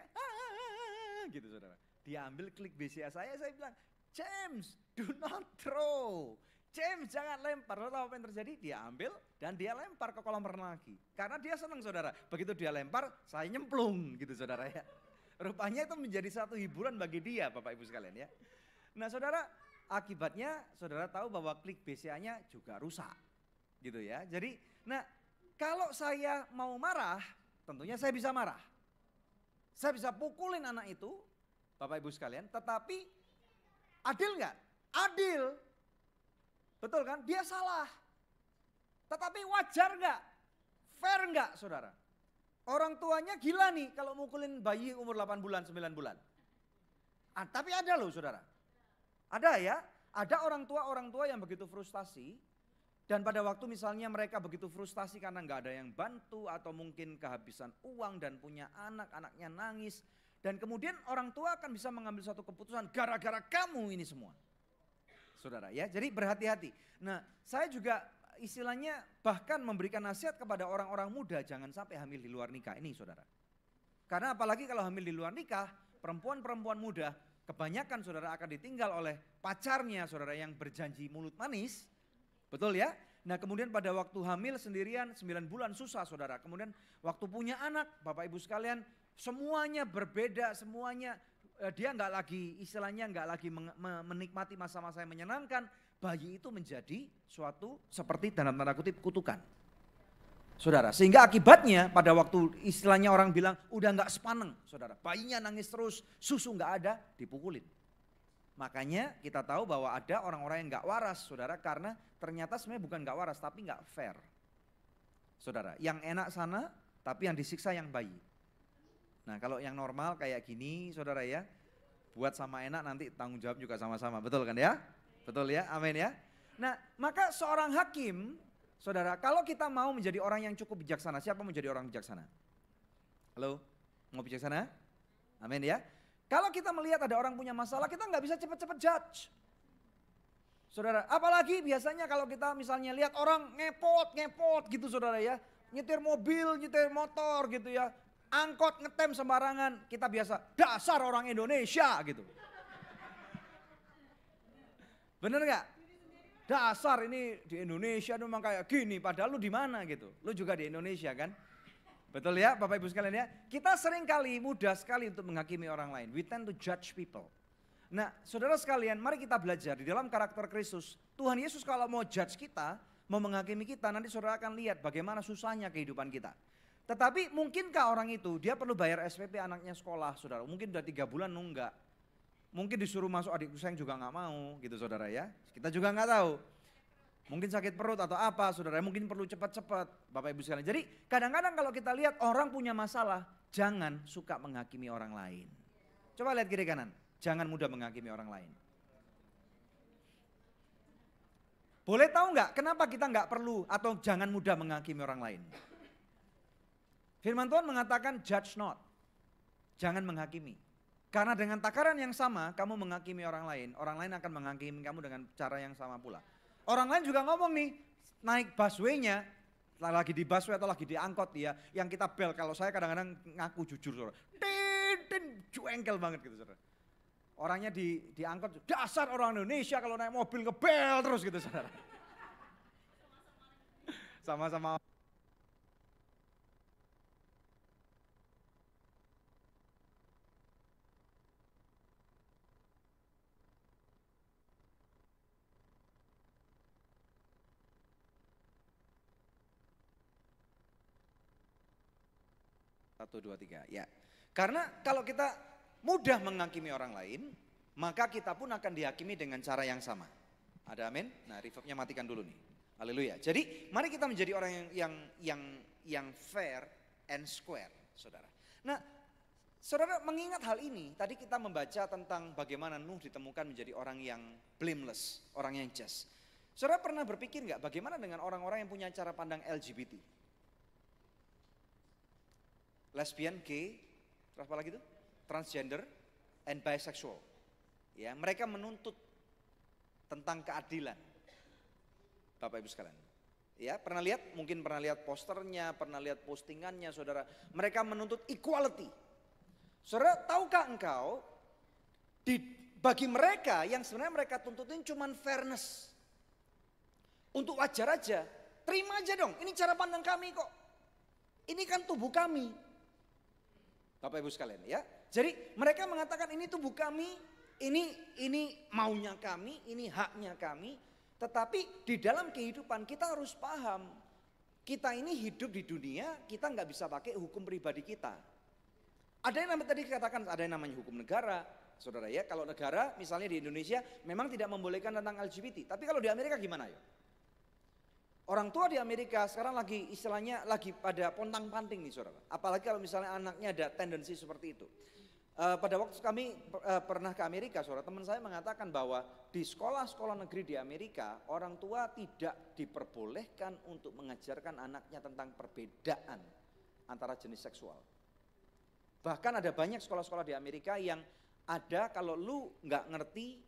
Speaker 1: gitu saudara. Dia ambil klik BCA saya bilang, James, do not throw. James, jangan lempar. Lalu apa yang terjadi? Dia ambil dan dia lempar ke kolam renang lagi. Karena dia senang saudara. Begitu dia lempar, saya nyemplung gitu saudara ya. Rupanya itu menjadi satu hiburan bagi dia, Bapak Ibu sekalian ya. Nah saudara, akibatnya saudara tahu bahwa klik BCA-nya juga rusak gitu ya. Jadi nah kalau saya mau marah, tentunya saya bisa marah. Saya bisa pukulin anak itu, Bapak Ibu sekalian, tetapi adil nggak? Adil. Betul kan? Dia salah. Tetapi wajar nggak? Fair nggak saudara? Orang tuanya gila nih kalau mukulin bayi umur 8 bulan, 9 bulan. Tapi ada loh saudara. Ada ya, ada orang tua yang begitu frustasi dan pada waktu misalnya mereka begitu frustasi karena nggak ada yang bantu atau mungkin kehabisan uang dan punya anaknya nangis dan kemudian orang tua akan bisa mengambil satu keputusan gara-gara kamu ini semua. Saudara ya, jadi berhati-hati. Nah saya juga istilahnya bahkan memberikan nasihat kepada orang-orang muda jangan sampai hamil di luar nikah ini saudara. Karena apalagi kalau hamil di luar nikah, perempuan-perempuan muda kebanyakan saudara akan ditinggal oleh pacarnya saudara yang berjanji mulut manis. Betul ya? Nah kemudian pada waktu hamil sendirian 9 bulan susah saudara. Kemudian waktu punya anak Bapak Ibu sekalian semuanya berbeda, semuanya dia nggak lagi istilahnya nggak lagi menikmati masa-masa yang menyenangkan. Bayi itu menjadi suatu seperti dalam tanda kutip kutukan. Saudara, sehingga akibatnya pada waktu istilahnya orang bilang udah nggak sepaneng, saudara, bayinya nangis terus, susu nggak ada, dipukulin. Makanya kita tahu bahwa ada orang-orang yang nggak waras, saudara, karena ternyata sebenarnya bukan nggak waras, tapi nggak fair. Saudara, yang enak sana, tapi yang disiksa yang bayi. Nah kalau yang normal kayak gini, saudara ya, buat sama enak nanti tanggung jawab juga sama-sama, betul kan ya? Betul ya, amin ya. Nah maka seorang hakim, saudara, kalau kita mau menjadi orang yang cukup bijaksana, siapa mau jadi orang bijaksana? Halo, mau bijaksana? Amin ya. Kalau kita melihat ada orang punya masalah, kita nggak bisa cepat-cepat judge. Saudara, apalagi biasanya kalau kita misalnya lihat orang ngepot gitu saudara ya. Nyetir mobil, nyetir motor gitu ya. Angkot ngetem sembarangan, kita biasa, dasar orang Indonesia gitu. Bener nggak? Dasar ini di Indonesia memang kayak gini, padahal lu di mana gitu. Lu juga di Indonesia kan? Betul ya Bapak Ibu sekalian ya. Kita sering kali mudah sekali untuk menghakimi orang lain. We tend to judge people. Nah saudara sekalian mari kita belajar di dalam karakter Kristus. Tuhan Yesus kalau mau judge kita, mau menghakimi kita, nanti saudara akan lihat bagaimana susahnya kehidupan kita. Tetapi mungkinkah orang itu dia perlu bayar SPP anaknya sekolah saudara. Mungkin udah 3 bulan nunggak. Mungkin disuruh masuk adikku sayang juga nggak mau gitu saudara ya. Kita juga nggak tahu. Mungkin sakit perut atau apa saudara, mungkin perlu cepat-cepat Bapak Ibu sekalian. Jadi kadang-kadang kalau kita lihat orang punya masalah, jangan suka menghakimi orang lain. Coba lihat kiri kanan, jangan mudah menghakimi orang lain. Boleh tahu nggak kenapa kita nggak perlu atau jangan mudah menghakimi orang lain? Firman Tuhan mengatakan judge not, jangan menghakimi. Karena dengan takaran yang sama kamu menghakimi orang lain akan menghakimi kamu dengan cara yang sama pula. Orang lain juga ngomong nih, naik busway-nya, lagi di busway atau lagi di angkot ya, yang kita bel, kalau saya kadang-kadang ngaku jujur saudara, cuengkel banget gitu saudara. Orangnya di angkot, dasar orang Indonesia kalau naik mobil ngebel terus gitu saudara. Sama-sama. Satu, dua, tiga, ya. Karena kalau kita mudah menghakimi orang lain, maka kita pun akan dihakimi dengan cara yang sama. Ada amin? Nah, reverbnya matikan dulu nih. Haleluya. Jadi, mari kita menjadi orang yang fair and square, saudara. Nah, saudara mengingat hal ini, tadi kita membaca tentang bagaimana Nuh ditemukan menjadi orang yang blameless, orang yang just. Saudara pernah berpikir nggak bagaimana dengan orang-orang yang punya cara pandang LGBT? lesbian, gay, terus apa lagi itu? Transgender and bisexual. Ya, mereka menuntut tentang keadilan. Bapak Ibu sekalian. Ya, pernah lihat? Mungkin pernah lihat posternya, pernah lihat postingannya, saudara. Mereka menuntut equality. Saudara, tahukah engkau bagi mereka yang sebenarnya mereka tuntutin cuman fairness. Untuk wajar aja, terima aja dong. Ini cara pandang kami kok. Ini kan tubuh kami. Bapak Ibu sekalian, ya. Jadi mereka mengatakan ini tubuh kami, ini maunya kami, ini haknya kami. Tetapi di dalam kehidupan kita harus paham, kita ini hidup di dunia, kita nggak bisa pakai hukum pribadi kita. Ada yang namanya tadi katakan, ada yang namanya hukum negara, saudara ya. Kalau negara misalnya di Indonesia memang tidak membolehkan tentang LGBT, tapi kalau di Amerika gimana ya? Orang tua di Amerika sekarang lagi istilahnya lagi pada pontang-panting nih saudara. Apalagi kalau misalnya anaknya ada tendensi seperti itu. Pada waktu kami pernah ke Amerika, saudara, teman saya mengatakan bahwa di sekolah-sekolah negeri di Amerika, orang tua tidak diperbolehkan untuk mengajarkan anaknya tentang perbedaan antara jenis seksual. Bahkan ada banyak sekolah-sekolah di Amerika yang ada kalau lu nggak ngerti,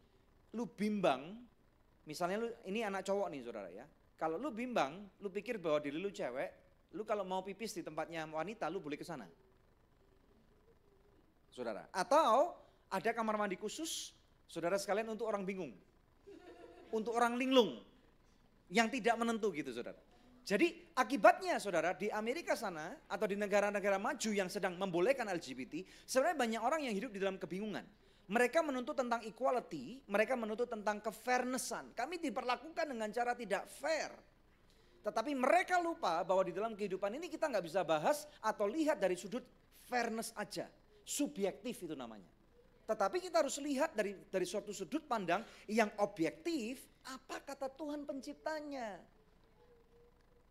Speaker 1: lu bimbang, misalnya lu ini anak cowok nih saudara ya, kalau lu bimbang, lu pikir bahwa diri lu cewek, lu kalau mau pipis di tempatnya wanita, lu boleh ke sana. Saudara, atau ada kamar mandi khusus, saudara sekalian untuk orang bingung, untuk orang linglung, yang tidak menentu gitu saudara. Jadi akibatnya saudara di Amerika sana atau di negara-negara maju yang sedang membolehkan LGBT, sebenarnya banyak orang yang hidup di dalam kebingungan. Mereka menuntut tentang equality, mereka menuntut tentang kefairnessan. Kami diperlakukan dengan cara tidak fair. Tetapi mereka lupa bahwa di dalam kehidupan ini kita nggak bisa bahas atau lihat dari sudut fairness aja. Subjektif itu namanya. Tetapi kita harus lihat dari suatu sudut pandang yang objektif, apa kata Tuhan penciptanya.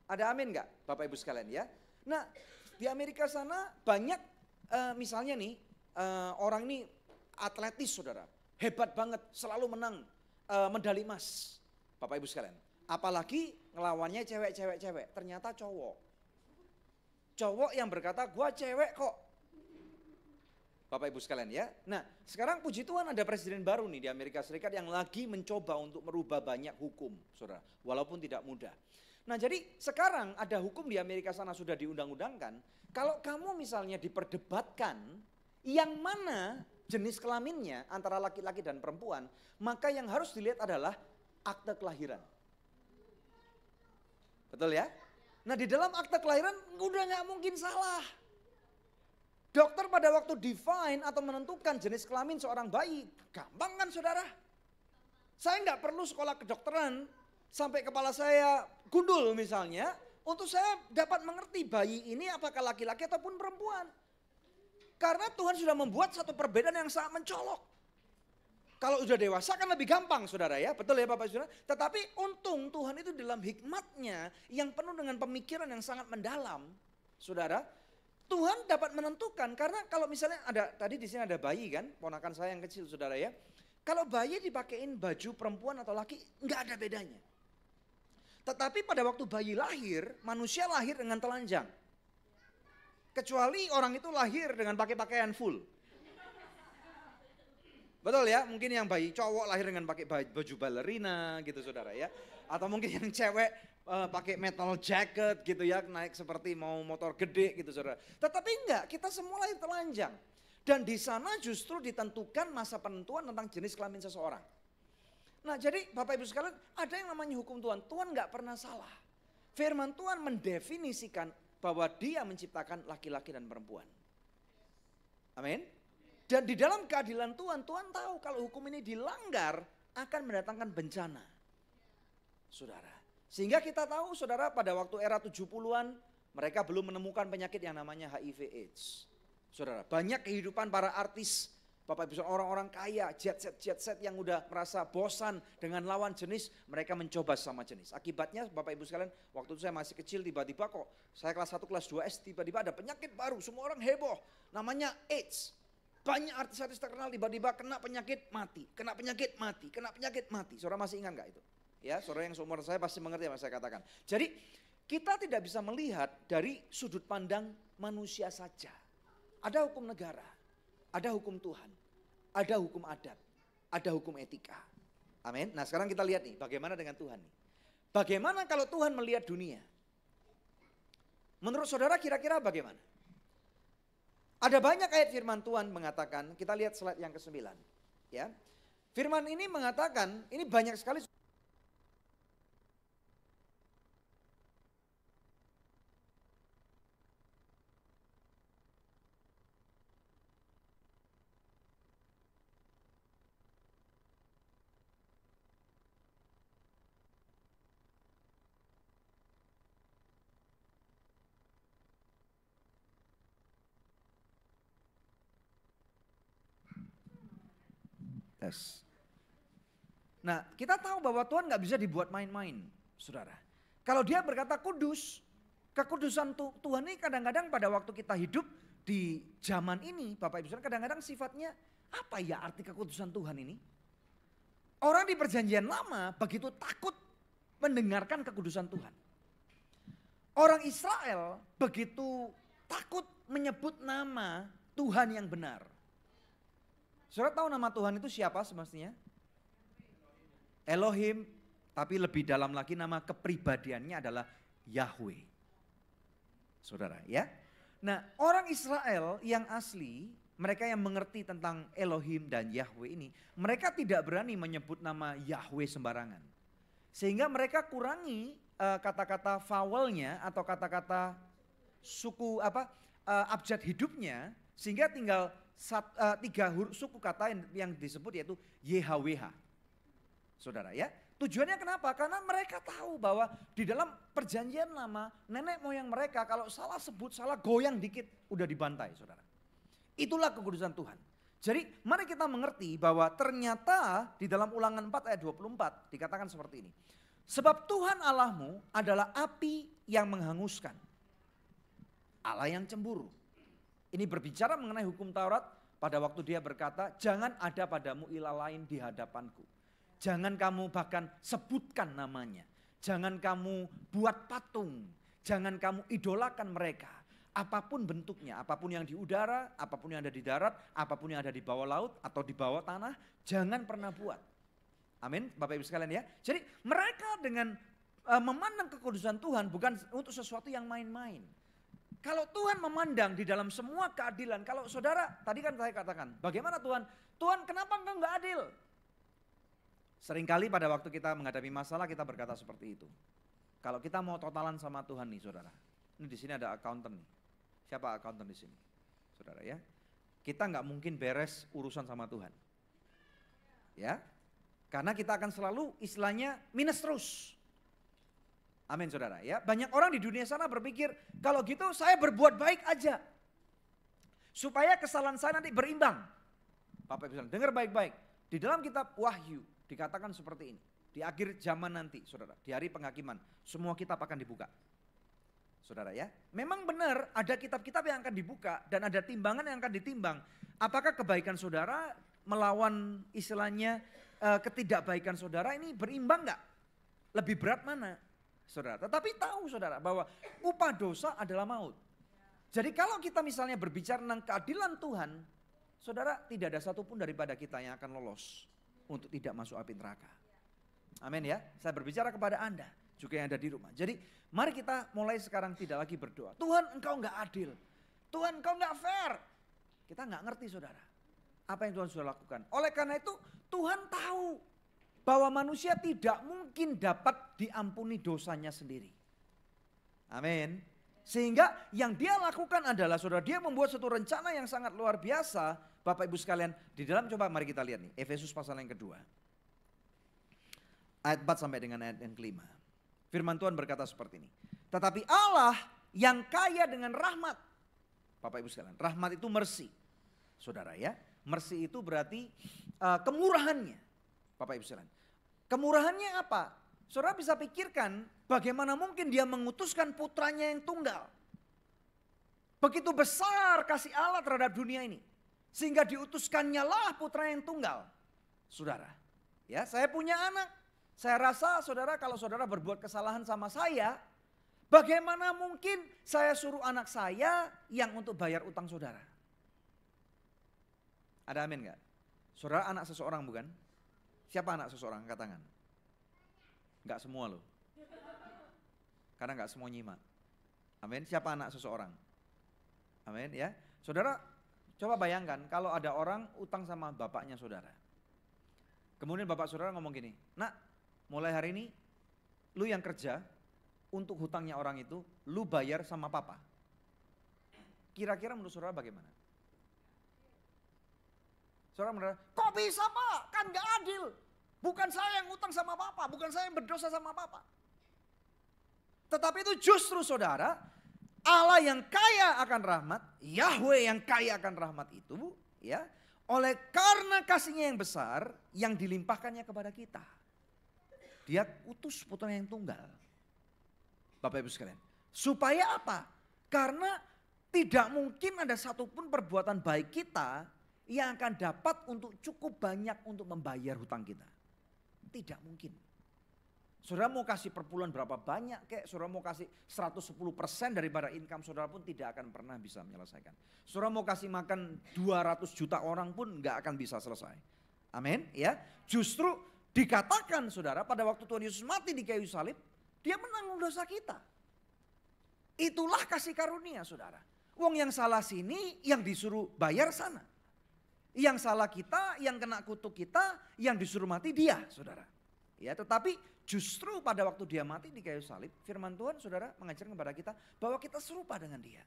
Speaker 1: Ada amin enggak Bapak Ibu sekalian ya? Nah di Amerika sana banyak misalnya nih orang ini atletis saudara. Hebat banget, selalu menang medali emas Bapak Ibu sekalian. Apalagi ngelawannya cewek-cewek, ternyata cowok. Cowok yang berkata gua cewek kok. Bapak Ibu sekalian ya. Nah sekarang puji Tuhan ada presiden baru nih di Amerika Serikat yang lagi mencoba untuk merubah banyak hukum saudara. Walaupun tidak mudah. Nah jadi sekarang ada hukum di Amerika sana sudah diundang-undangkan. Kalau kamu misalnya diperdebatkan yang mana jenis kelaminnya antara laki-laki dan perempuan. Maka yang harus dilihat adalah akte kelahiran. Betul ya? Nah di dalam akte kelahiran udah gak mungkin salah. Dokter pada waktu define atau menentukan jenis kelamin seorang bayi, gampang kan saudara? Saya nggak perlu sekolah kedokteran sampai kepala saya gundul misalnya, untuk saya dapat mengerti bayi ini apakah laki-laki ataupun perempuan. Karena Tuhan sudah membuat satu perbedaan yang sangat mencolok. Kalau sudah dewasa kan lebih gampang saudara ya, betul ya Bapak Saudara. Tetapi untung Tuhan itu dalam hikmatnya yang penuh dengan pemikiran yang sangat mendalam, saudara. Tuhan dapat menentukan karena kalau misalnya ada tadi di sini ada bayi kan, ponakan saya yang kecil saudara ya. Kalau bayi dipakein baju perempuan atau laki nggak ada bedanya. Tetapi pada waktu bayi lahir, manusia lahir dengan telanjang. Kecuali orang itu lahir dengan pakai pakaian full. Betul ya, mungkin yang bayi cowok lahir dengan pakai baju balerina gitu saudara ya. Atau mungkin yang cewek pakai metal jacket gitu ya, naik seperti mau motor gede gitu saudara. Tetapi enggak, kita semua lahir telanjang. Dan di sana justru ditentukan masa penentuan tentang jenis kelamin seseorang. Nah jadi Bapak Ibu sekalian ada yang namanya hukum Tuhan. Tuhan enggak pernah salah. Firman Tuhan mendefinisikan bahwa dia menciptakan laki-laki dan perempuan. Amin. Dan di dalam keadilan Tuhan, Tuhan tahu kalau hukum ini dilanggar akan mendatangkan bencana. Saudara. Sehingga kita tahu saudara pada waktu era 70-an mereka belum menemukan penyakit yang namanya HIV AIDS. Saudara, banyak kehidupan para artis, Bapak Ibu orang-orang kaya, jet set yang udah merasa bosan dengan lawan jenis, mereka mencoba sama jenis. Akibatnya Bapak Ibu sekalian, waktu itu saya masih kecil tiba-tiba kok, saya kelas 1, kelas 2 S tiba-tiba ada penyakit baru, semua orang heboh, namanya AIDS. Banyak artis-artis terkenal tiba-tiba kena penyakit mati, kena penyakit mati, kena penyakit mati. Saudara masih ingat gak itu? Ya, saudara yang seumur saya pasti mengerti apa saya katakan. Jadi kita tidak bisa melihat dari sudut pandang manusia saja. Ada hukum negara, ada hukum Tuhan, ada hukum adat, ada hukum etika. Amin. Nah sekarang kita lihat nih bagaimana dengan Tuhan nih. Bagaimana kalau Tuhan melihat dunia? Menurut saudara kira-kira bagaimana? Ada banyak ayat firman Tuhan mengatakan, kita lihat slide yang ke-9. Ya. Firman ini mengatakan, ini banyak sekali. Tes. Nah kita tahu bahwa Tuhan gak bisa dibuat main-main, saudara. Kalau dia berkata kudus, kekudusan Tuhan ini kadang-kadang pada waktu kita hidup di zaman ini, Bapak Ibu saudara, kadang-kadang sifatnya apa ya arti kekudusan Tuhan ini? Orang di perjanjian lama begitu takut mendengarkan kekudusan Tuhan. Orang Israel begitu takut menyebut nama Tuhan yang benar. Saudara tahu nama Tuhan itu siapa semestinya? Elohim, tapi lebih dalam lagi nama kepribadiannya adalah Yahweh. Saudara ya. Nah orang Israel yang asli, mereka yang mengerti tentang Elohim dan Yahweh ini, mereka tidak berani menyebut nama Yahweh sembarangan. Sehingga mereka kurangi kata-kata vowelnya atau kata-kata suku abjad hidupnya, sehingga tinggal 3 huruf suku kata yang disebut yaitu YHWH. Saudara ya. Tujuannya kenapa? Karena mereka tahu bahwa di dalam perjanjian lama nenek moyang mereka kalau salah sebut, salah goyang dikit udah dibantai saudara. Itulah kekudusan Tuhan. Jadi mari kita mengerti bahwa ternyata di dalam Ulangan 4 ayat 24 dikatakan seperti ini. Sebab Tuhan Allahmu adalah api yang menghanguskan. Allah yang cemburu. Ini berbicara mengenai hukum Taurat pada waktu dia berkata, jangan ada padamu ilah lain di hadapanku. Jangan kamu bahkan sebutkan namanya. Jangan kamu buat patung. Jangan kamu idolakan mereka. Apapun bentuknya, apapun yang di udara, apapun yang ada di darat, apapun yang ada di bawah laut atau di bawah tanah, jangan pernah buat. Amin, Bapak Ibu sekalian ya. Jadi mereka dengan memandang kekudusan Tuhan bukan untuk sesuatu yang main-main. Kalau Tuhan memandang di dalam semua keadilan, kalau saudara, tadi kan saya katakan, bagaimana Tuhan? Tuhan kenapa engkau enggak adil? Seringkali pada waktu kita menghadapi masalah kita berkata seperti itu. Kalau kita mau totalan sama Tuhan nih saudara, ini di sini ada accountant nih. Siapa accountant di sini? Saudara ya. Kita nggak mungkin beres urusan sama Tuhan. Ya. Karena kita akan selalu istilahnya minus terus. Amin saudara ya. Banyak orang di dunia sana berpikir kalau gitu saya berbuat baik aja. Supaya kesalahan saya nanti berimbang. Bapak Ibu dengar baik-baik. Di dalam kitab Wahyu dikatakan seperti ini. Di akhir zaman nanti saudara. Di hari penghakiman. Semua kitab akan dibuka. Saudara ya, memang benar ada kitab-kitab yang akan dibuka dan ada timbangan yang akan ditimbang. Apakah kebaikan saudara melawan istilahnya ketidakbaikan saudara ini berimbang enggak? Lebih berat mana? Saudara, tetapi tahu saudara bahwa upah dosa adalah maut. Jadi kalau kita misalnya berbicara tentang keadilan Tuhan, saudara tidak ada satupun daripada kita yang akan lolos untuk tidak masuk api neraka. Amin ya, saya berbicara kepada Anda juga yang ada di rumah. Jadi mari kita mulai sekarang tidak lagi berdoa. Tuhan engkau enggak adil. Tuhan engkau enggak fair. Kita enggak ngerti saudara. Apa yang Tuhan sudah lakukan. Oleh karena itu Tuhan tahu bahwa manusia tidak mungkin dapat diampuni dosanya sendiri. Amin. Sehingga yang dia lakukan adalah saudara dia membuat satu rencana yang sangat luar biasa. Bapak Ibu sekalian di dalam coba mari kita lihat nih. Efesus pasal yang kedua. Ayat 4 sampai dengan ayat yang kelima. Firman Tuhan berkata seperti ini. Tetapi Allah yang kaya dengan rahmat. Bapak Ibu sekalian, rahmat itu mercy. Saudara ya, mercy itu berarti kemurahannya. Bapak Ibu sekalian. Kemurahannya apa? Saudara bisa pikirkan bagaimana mungkin dia mengutuskan putranya yang tunggal. Begitu besar kasih Allah terhadap dunia ini. Sehingga diutuskannya lah putra yang tunggal. Saudara, ya saya punya anak. Saya rasa saudara kalau saudara berbuat kesalahan sama saya, bagaimana mungkin saya suruh anak saya yang untuk bayar utang saudara? Ada amin nggak? Saudara anak seseorang bukan? Siapa anak seseorang? Angkat tangan. Nggak semua loh. Karena nggak semua nyimak. Amin. Siapa anak seseorang? Amin ya. Saudara coba bayangkan kalau ada orang utang sama bapaknya saudara. Kemudian bapak saudara ngomong gini, nak mulai hari ini lu yang kerja untuk hutangnya orang itu, lu bayar sama papa. Kira-kira menurut saudara bagaimana? Saudara menurut, kok bisa pak? Kan gak adil. Bukan saya yang utang sama papa, bukan saya yang berdosa sama papa. Tetapi itu justru saudara, Allah yang kaya akan rahmat, Yahweh yang kaya akan rahmat itu, ya, oleh karena kasihnya yang besar, yang dilimpahkannya kepada kita. Dia utus putranya yang tunggal. Bapak Ibu sekalian. Supaya apa? Karena tidak mungkin ada satupun perbuatan baik kita yang akan dapat untuk cukup banyak untuk membayar hutang kita. Tidak mungkin. Saudara mau kasih per bulan berapa banyak kayak, saudara mau kasih 110% daripada income saudara pun tidak akan pernah bisa menyelesaikan. Saudara mau kasih makan 200 juta orang pun gak akan bisa selesai. Amin ya. Justru dikatakan saudara pada waktu Tuhan Yesus mati di kayu salib, dia menanggung dosa kita. Itulah kasih karunia saudara. Wong yang salah sini yang disuruh bayar sana. Yang salah kita, yang kena kutuk kita, yang disuruh mati dia saudara. Ya, tetapi justru pada waktu dia mati di kayu salib, firman Tuhan saudara mengajarkan kepada kita bahwa kita serupa dengan dia.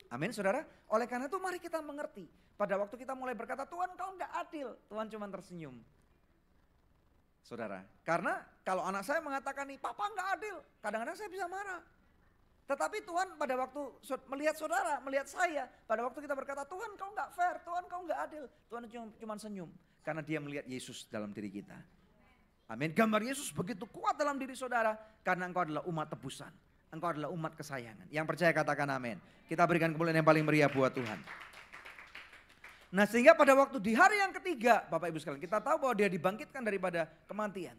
Speaker 1: Amin saudara. Oleh karena itu mari kita mengerti. Pada waktu kita mulai berkata Tuhan kau enggak adil, Tuhan cuma tersenyum. Saudara, karena kalau anak saya mengatakan nih papa enggak adil, kadang-kadang saya bisa marah. Tetapi Tuhan pada waktu melihat saudara, melihat saya, pada waktu kita berkata Tuhan kau enggak fair, Tuhan kau enggak adil, Tuhan cuma senyum. Karena dia melihat Yesus dalam diri kita. Amin. Gambar Yesus begitu kuat dalam diri saudara karena engkau adalah umat tebusan. Engkau adalah umat kesayangan. Yang percaya katakan amin. Kita berikan kemuliaan yang paling meriah buat Tuhan. Nah sehingga pada waktu di hari yang ketiga Bapak Ibu sekalian kita tahu bahwa dia dibangkitkan daripada kematian.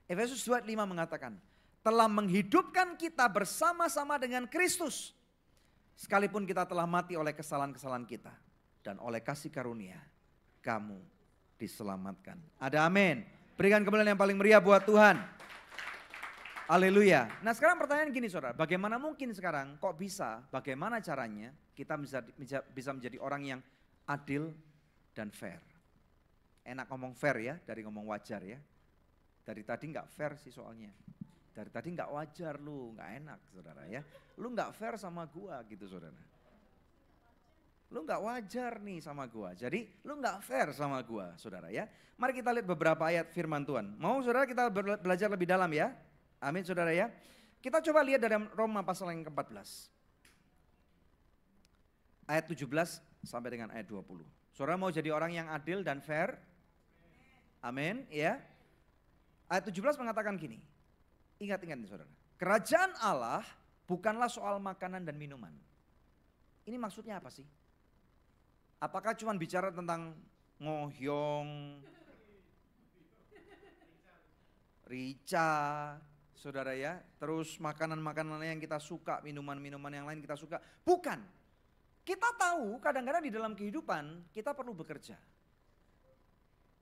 Speaker 1: Efesus 2:5 mengatakan telah menghidupkan kita bersama-sama dengan Kristus. Sekalipun kita telah mati oleh kesalahan-kesalahan kita. Dan oleh kasih karunia kamu diselamatkan. Ada amin. Berikan kemuliaan yang paling meriah buat Tuhan. Haleluya. Nah sekarang pertanyaan gini saudara, bagaimana mungkin sekarang kok bisa, bagaimana caranya kita bisa menjadi orang yang adil dan fair. Enak ngomong fair ya, dari ngomong wajar ya. Dari tadi gak fair sih soalnya. Dari tadi gak wajar lu, gak enak saudara ya. Lu gak fair sama gua gitu saudara. Lu gak wajar nih sama gua, jadi lu gak fair sama gua saudara ya. Mari kita lihat beberapa ayat firman Tuhan. Mau saudara kita belajar lebih dalam ya. Amin saudara ya. Kita coba lihat dari Roma pasal yang ke-14. Ayat 17 sampai dengan ayat 20. Saudara mau jadi orang yang adil dan fair? Amin ya. Ayat 17 mengatakan gini. Ingat-ingat nih saudara. Kerajaan Allah bukanlah soal makanan dan minuman. Ini maksudnya apa sih? Apakah cuma bicara tentang ngohyong, rica, saudara ya, terus makanan-makanan yang kita suka, minuman-minuman yang lain kita suka. Bukan. Kita tahu kadang-kadang di dalam kehidupan kita perlu bekerja.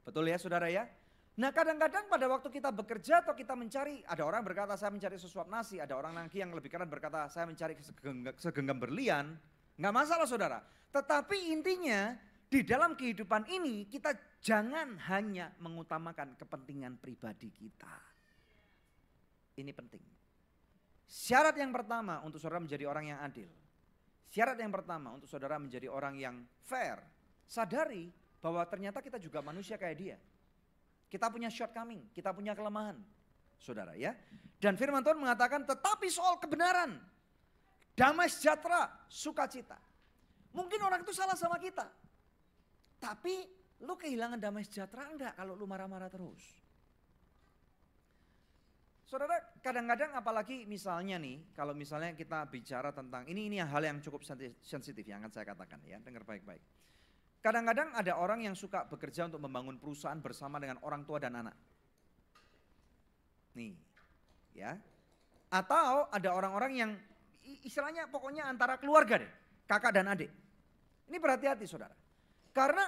Speaker 1: Betul ya saudara ya? Nah kadang-kadang pada waktu kita bekerja atau kita mencari, ada orang berkata saya mencari sesuap nasi, ada orang lagi yang lebih kanan berkata saya mencari segenggam berlian. Nggak masalah saudara. Tetapi intinya di dalam kehidupan ini kita jangan hanya mengutamakan kepentingan pribadi kita. Ini penting. Syarat yang pertama untuk saudara menjadi orang yang adil. Syarat yang pertama untuk saudara menjadi orang yang fair. Sadari bahwa ternyata kita juga manusia kayak dia. Kita punya shortcoming, kita punya kelemahan. Saudara ya. Dan firman Tuhan mengatakan tetapi soal kebenaran, damai sejahtera, sukacita. Mungkin orang itu salah sama kita. Tapi lu kehilangan damai sejahtera enggak kalau lu marah-marah terus. Saudara kadang-kadang apalagi misalnya nih, kalau misalnya kita bicara tentang, ini hal yang cukup sensitif yang akan saya katakan ya, dengar baik-baik. Kadang-kadang ada orang yang suka bekerja untuk membangun perusahaan bersama dengan orang tua dan anak. Nih ya. Atau ada orang-orang yang istilahnya pokoknya antara keluarga deh. Kakak dan adik. Ini berhati-hati saudara. Karena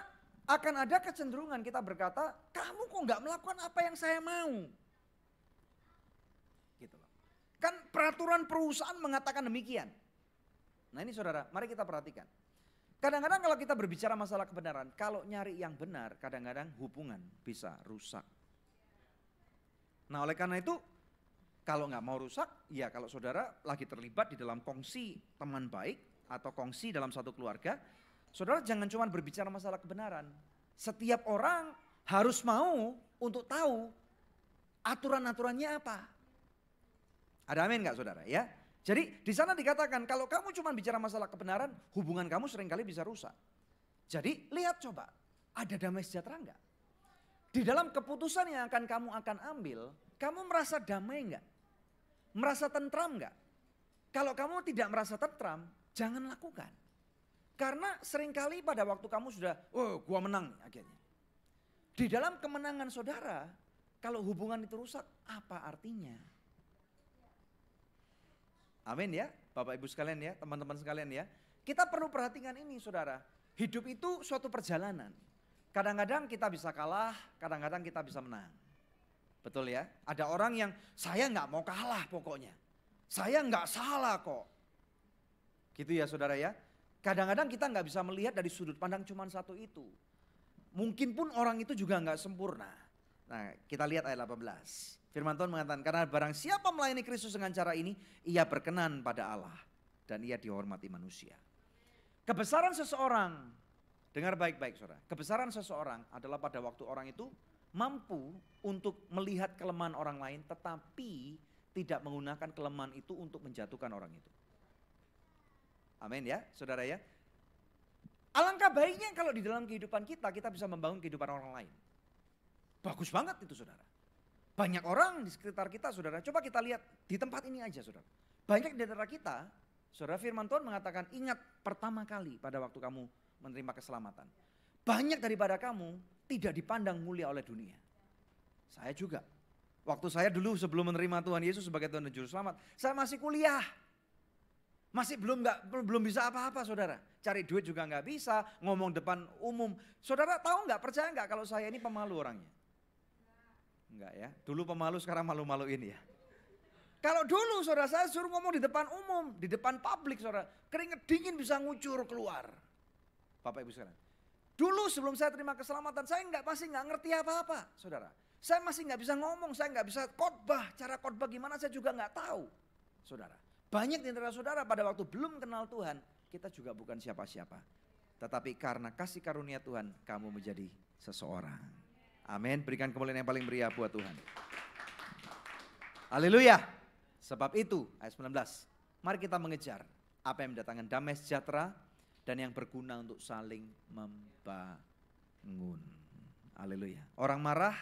Speaker 1: akan ada kecenderungan kita berkata, kamu kok nggak melakukan apa yang saya mau? Gitu loh. Kan peraturan perusahaan mengatakan demikian. Nah ini saudara, mari kita perhatikan. Kadang-kadang kalau kita berbicara masalah kebenaran, kalau nyari yang benar, kadang-kadang hubungan bisa rusak. Nah oleh karena itu, kalau nggak mau rusak, ya kalau saudara lagi terlibat di dalam kongsi teman baik atau kongsi dalam satu keluarga, saudara jangan cuma berbicara masalah kebenaran. Setiap orang harus mau untuk tahu aturan-aturannya apa. Ada amin nggak saudara ya? Jadi di sana dikatakan kalau kamu cuma bicara masalah kebenaran, hubungan kamu seringkali bisa rusak. Jadi lihat coba, ada damai sejahtera enggak? Di dalam keputusan yang kamu akan ambil, kamu merasa damai enggak? Merasa tentram enggak? Kalau kamu tidak merasa tentram, jangan lakukan. Karena seringkali pada waktu kamu sudah, oh gua menang akhirnya. Di dalam kemenangan saudara, kalau hubungan itu rusak, apa artinya? Amin ya, Bapak Ibu sekalian ya, teman-teman sekalian ya. Kita perlu perhatikan ini saudara. Hidup itu suatu perjalanan. Kadang-kadang kita bisa kalah, kadang-kadang kita bisa menang. Betul ya, ada orang yang saya nggak mau kalah pokoknya. Saya nggak salah kok. Gitu ya saudara ya. Kadang-kadang kita nggak bisa melihat dari sudut pandang cuma satu itu. Mungkin pun orang itu juga nggak sempurna. Nah kita lihat ayat 18. Firman Tuhan mengatakan, karena barang siapa melayani Kristus dengan cara ini, ia berkenan pada Allah dan ia dihormati manusia. Kebesaran seseorang, dengar baik-baik saudara, kebesaran seseorang adalah pada waktu orang itu mampu untuk melihat kelemahan orang lain tetapi tidak menggunakan kelemahan itu untuk menjatuhkan orang itu. Amin ya saudara ya. Alangkah baiknya kalau di dalam kehidupan kita bisa membangun kehidupan orang lain. Bagus banget itu saudara. Banyak orang di sekitar kita saudara, coba kita lihat di tempat ini aja saudara. Banyak di antara kita, saudara firman Tuhan mengatakan ingat pertama kali pada waktu kamu menerima keselamatan. Banyak daripada kamu tidak dipandang mulia oleh dunia. Saya juga. Waktu saya dulu sebelum menerima Tuhan Yesus sebagai Tuhan dan Juru Selamat, saya masih kuliah. Masih belum bisa apa-apa saudara. Cari duit juga nggak bisa, ngomong depan umum. Saudara tahu nggak, percaya nggak kalau saya ini pemalu orangnya? Enggak ya, dulu pemalu sekarang malu-maluin ya. Kalau dulu saudara saya suruh ngomong di depan umum, di depan publik saudara, keringet dingin bisa ngucur keluar. Bapak Ibu sekalian. Dulu sebelum saya terima keselamatan saya masih nggak ngerti apa-apa saudara. Saya masih nggak bisa ngomong, saya nggak bisa khotbah, cara khotbah gimana saya juga nggak tahu saudara. Banyak di antara saudara pada waktu belum kenal Tuhan, kita juga bukan siapa-siapa. Tetapi karena kasih karunia Tuhan, kamu menjadi seseorang. Amin, berikan kemuliaan yang paling meriah buat Tuhan. Haleluya. Sebab itu, ayat 19, mari kita mengejar apa yang mendatangkan damai sejahtera dan yang berguna untuk saling membangun. Haleluya. Orang marah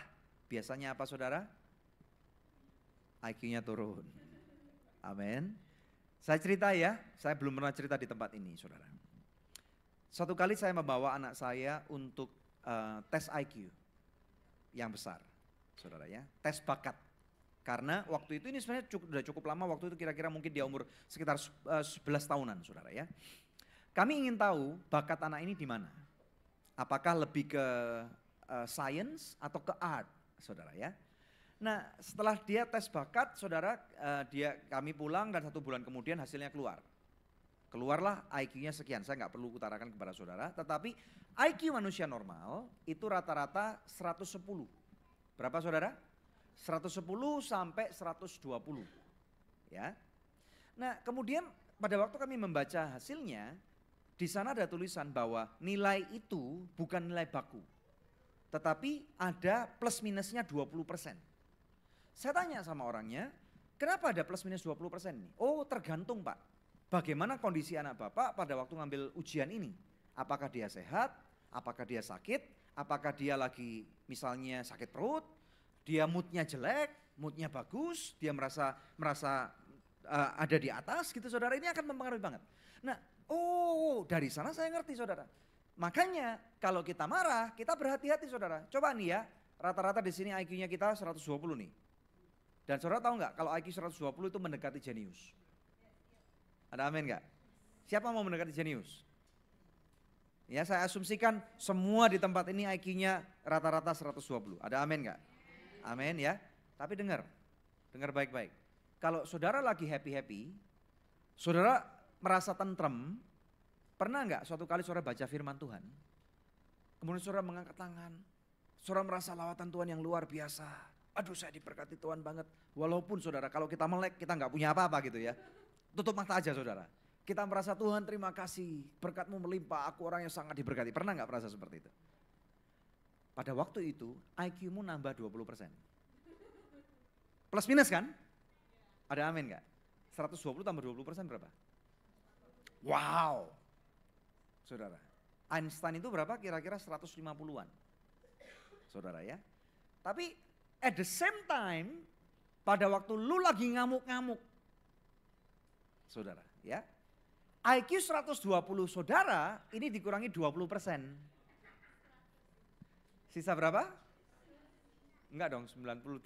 Speaker 1: biasanya apa saudara? IQ-nya turun. Amin. Saya cerita ya, saya belum pernah cerita di tempat ini saudara. Suatu kali saya membawa anak saya untuk tes IQ. Yang besar saudara ya, tes bakat. Karena waktu itu ini sebenarnya sudah cukup lama, waktu itu kira-kira mungkin dia umur sekitar 11 tahunan saudara ya. Kami ingin tahu bakat anak ini di mana. Apakah lebih ke science atau ke art saudara ya. Nah setelah dia tes bakat saudara, kami pulang dan 1 bulan kemudian hasilnya keluar. Keluarlah IQ-nya sekian, saya nggak perlu utarakan kepada saudara, tetapi IQ manusia normal itu rata-rata 110. Berapa saudara? 110 sampai 120. Ya. Nah, kemudian pada waktu kami membaca hasilnya, di sana ada tulisan bahwa nilai itu bukan nilai baku. Tetapi ada plus minusnya 20%. Saya tanya sama orangnya, kenapa ada plus minus 20% nih? Oh, tergantung Pak. Bagaimana kondisi anak Bapak pada waktu ngambil ujian ini? Apakah dia sehat? Apakah dia sakit? Apakah dia lagi misalnya sakit perut? Dia moodnya jelek, moodnya bagus, dia merasa ada di atas gitu saudara, ini akan mempengaruhi banget. Nah, dari sana saya ngerti saudara. Makanya kalau kita marah, kita berhati-hati saudara. Coba nih ya, rata-rata di sini IQ-nya kita 120 nih. Dan saudara tahu nggak kalau IQ 120 itu mendekati jenius? Ada amin gak? Siapa mau mendekati jenius? Ya, saya asumsikan semua di tempat ini IQ-nya rata-rata 120. Ada amin nggak? Amin ya. Tapi dengar baik-baik. Kalau saudara lagi happy-happy, saudara merasa tentrem, pernah nggak suatu kali saudara baca firman Tuhan, kemudian saudara mengangkat tangan, saudara merasa lawatan Tuhan yang luar biasa. Aduh, saya diberkati Tuhan banget. Walaupun saudara kalau kita melek, kita nggak punya apa-apa gitu ya. Tutup mata aja saudara. Kita merasa Tuhan terima kasih, berkat-Mu melimpah, aku orang yang sangat diberkati. Pernah nggak merasa seperti itu? Pada waktu itu IQ-mu nambah 20%. Plus minus kan? Ada amin nggak? 120 tambah 20% berapa? Wow. Saudara, Einstein itu berapa? Kira-kira 150-an. Saudara ya. Tapi at the same time, pada waktu lu lagi ngamuk-ngamuk. Saudara ya. IQ 120 saudara ini dikurangi 20%. Sisa berapa? Enggak dong, 98.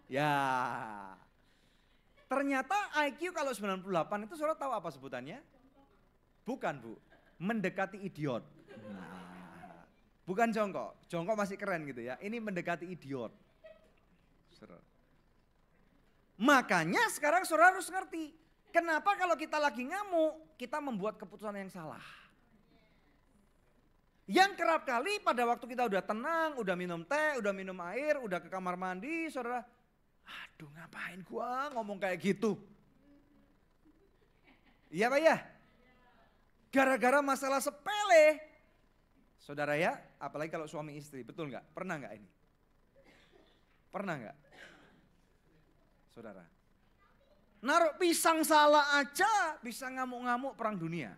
Speaker 1: Ya. Ternyata IQ kalau 98 itu saudara tahu apa sebutannya? Bukan Bu, mendekati idiot. Nah, bukan jongkok, jongkok masih keren gitu ya. Ini mendekati idiot. Saudara. Makanya sekarang saudara harus ngerti. Kenapa kalau kita lagi ngamuk, kita membuat keputusan yang salah. Yang kerap kali pada waktu kita udah tenang, udah minum teh, udah minum air, udah ke kamar mandi, saudara, aduh ngapain gua ngomong kayak gitu. Iya Pak ya? Gara-gara masalah sepele. Saudara ya, apalagi kalau suami istri, betul nggak? Pernah nggak ini? Pernah nggak? Saudara. Naruh pisang salah aja bisa ngamuk-ngamuk perang dunia.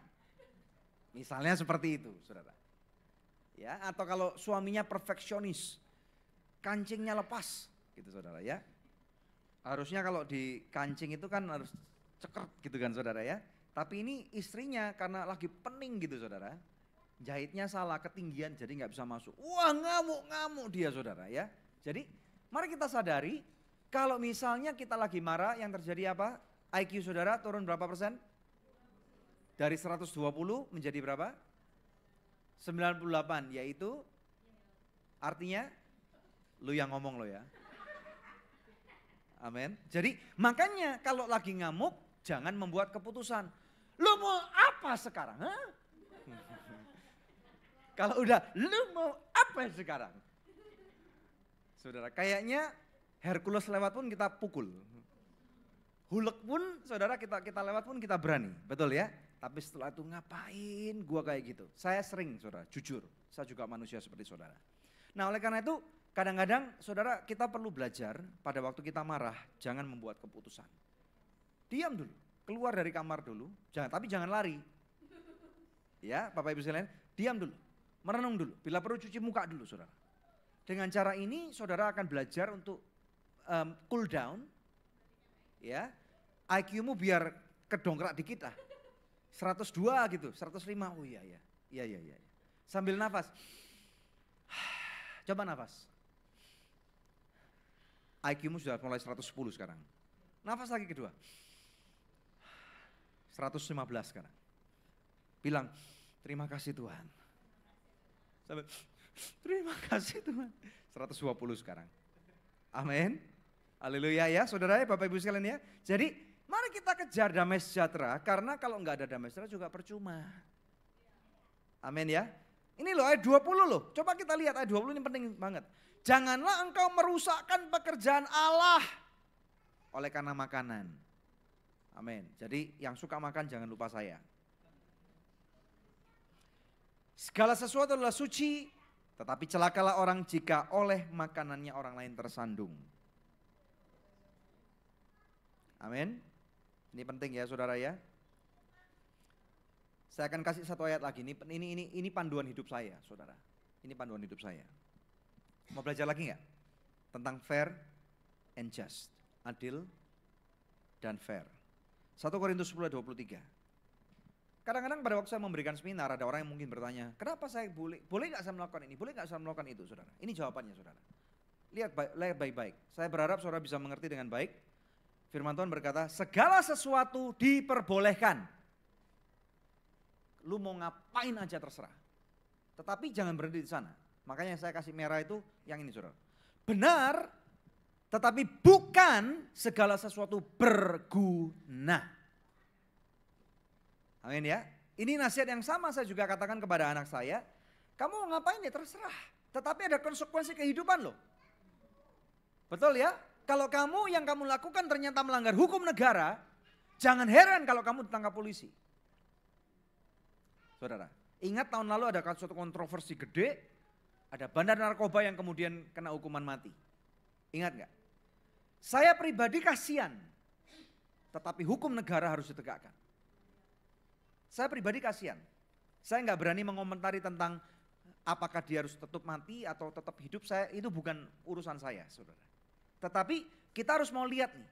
Speaker 1: Misalnya seperti itu, saudara. Ya, atau kalau suaminya perfeksionis, kancingnya lepas, gitu saudara ya. Harusnya kalau di kancing itu kan harus cekert gitu kan saudara ya. Tapi ini istrinya karena lagi pening gitu saudara. Jahitnya salah, ketinggian jadi nggak bisa masuk. Wah ngamuk-ngamuk dia saudara ya. Jadi mari kita sadari. Kalau misalnya kita lagi marah, yang terjadi apa? IQ saudara turun berapa persen? Dari 120 menjadi berapa? 98, yaitu artinya lu yang ngomong lo ya. Amin. Jadi makanya kalau lagi ngamuk, jangan membuat keputusan. Lu mau apa sekarang? Hah? Kalau udah, lu mau apa sekarang? Saudara, kayaknya Hercules lewat pun kita pukul. Hulk pun saudara kita lewat pun kita berani. Betul ya? Tapi setelah itu ngapain gua kayak gitu. Saya sering saudara, jujur. Saya juga manusia seperti saudara. Nah oleh karena itu kadang-kadang saudara kita perlu belajar pada waktu kita marah. Jangan membuat keputusan. Diam dulu. Keluar dari kamar dulu. Tapi jangan lari. Ya Bapak Ibu sekalian, diam dulu. Merenung dulu. Bila perlu cuci muka dulu saudara. Dengan cara ini saudara akan belajar untuk cool down, ya, IQ-mu biar kedongkrak dikit lah, 102 gitu, 105, oh iya. Sambil nafas, coba nafas, IQ-mu sudah mulai 110 sekarang, nafas lagi kedua, 115 sekarang, bilang terima kasih Tuhan, sambil terima kasih Tuhan, 120 sekarang, amin. Haleluya ya saudara ya Bapak Ibu sekalian ya. Jadi mari kita kejar damai sejahtera karena kalau nggak ada damai sejahtera juga percuma. Amin ya. Ini loh ayat 20 loh. Coba kita lihat ayat 20 ini penting banget. Janganlah engkau merusakkan pekerjaan Allah oleh karena makanan. Amin. Jadi yang suka makan jangan lupa saya. Segala sesuatu adalah suci, tetapi celakalah orang jika oleh makanannya orang lain tersandung. Amin. Ini penting ya saudara ya. Saya akan kasih satu ayat lagi. Ini panduan hidup saya saudara. Ini panduan hidup saya. Mau belajar lagi nggak? Tentang fair and just. Adil dan fair. 1 Korintus 10:23. Kadang-kadang pada waktu saya memberikan seminar ada orang yang mungkin bertanya, kenapa saya boleh nggak saya melakukan ini, boleh nggak saya melakukan itu saudara. Ini jawabannya saudara. Lihat baik-baik. Saya berharap saudara bisa mengerti dengan baik. Firman Tuhan berkata, segala sesuatu diperbolehkan. Lu mau ngapain aja terserah. Tetapi jangan berhenti di sana. Makanya saya kasih merah itu yang ini saudara. Benar, tetapi bukan segala sesuatu berguna. Amin ya. Ini nasihat yang sama saya juga katakan kepada anak saya. Kamu mau ngapain ya terserah. Tetapi ada konsekuensi kehidupan loh. Betul ya? Kalau yang kamu lakukan ternyata melanggar hukum negara, jangan heran kalau kamu ditangkap polisi. Saudara, ingat tahun lalu ada suatu kontroversi gede, ada bandar narkoba yang kemudian kena hukuman mati. Ingat gak? Saya pribadi kasihan, tetapi hukum negara harus ditegakkan. Saya pribadi kasihan. Saya nggak berani mengomentari tentang apakah dia harus tetap mati atau tetap hidup, itu bukan urusan saya, saudara. Tetapi kita harus mau lihat nih,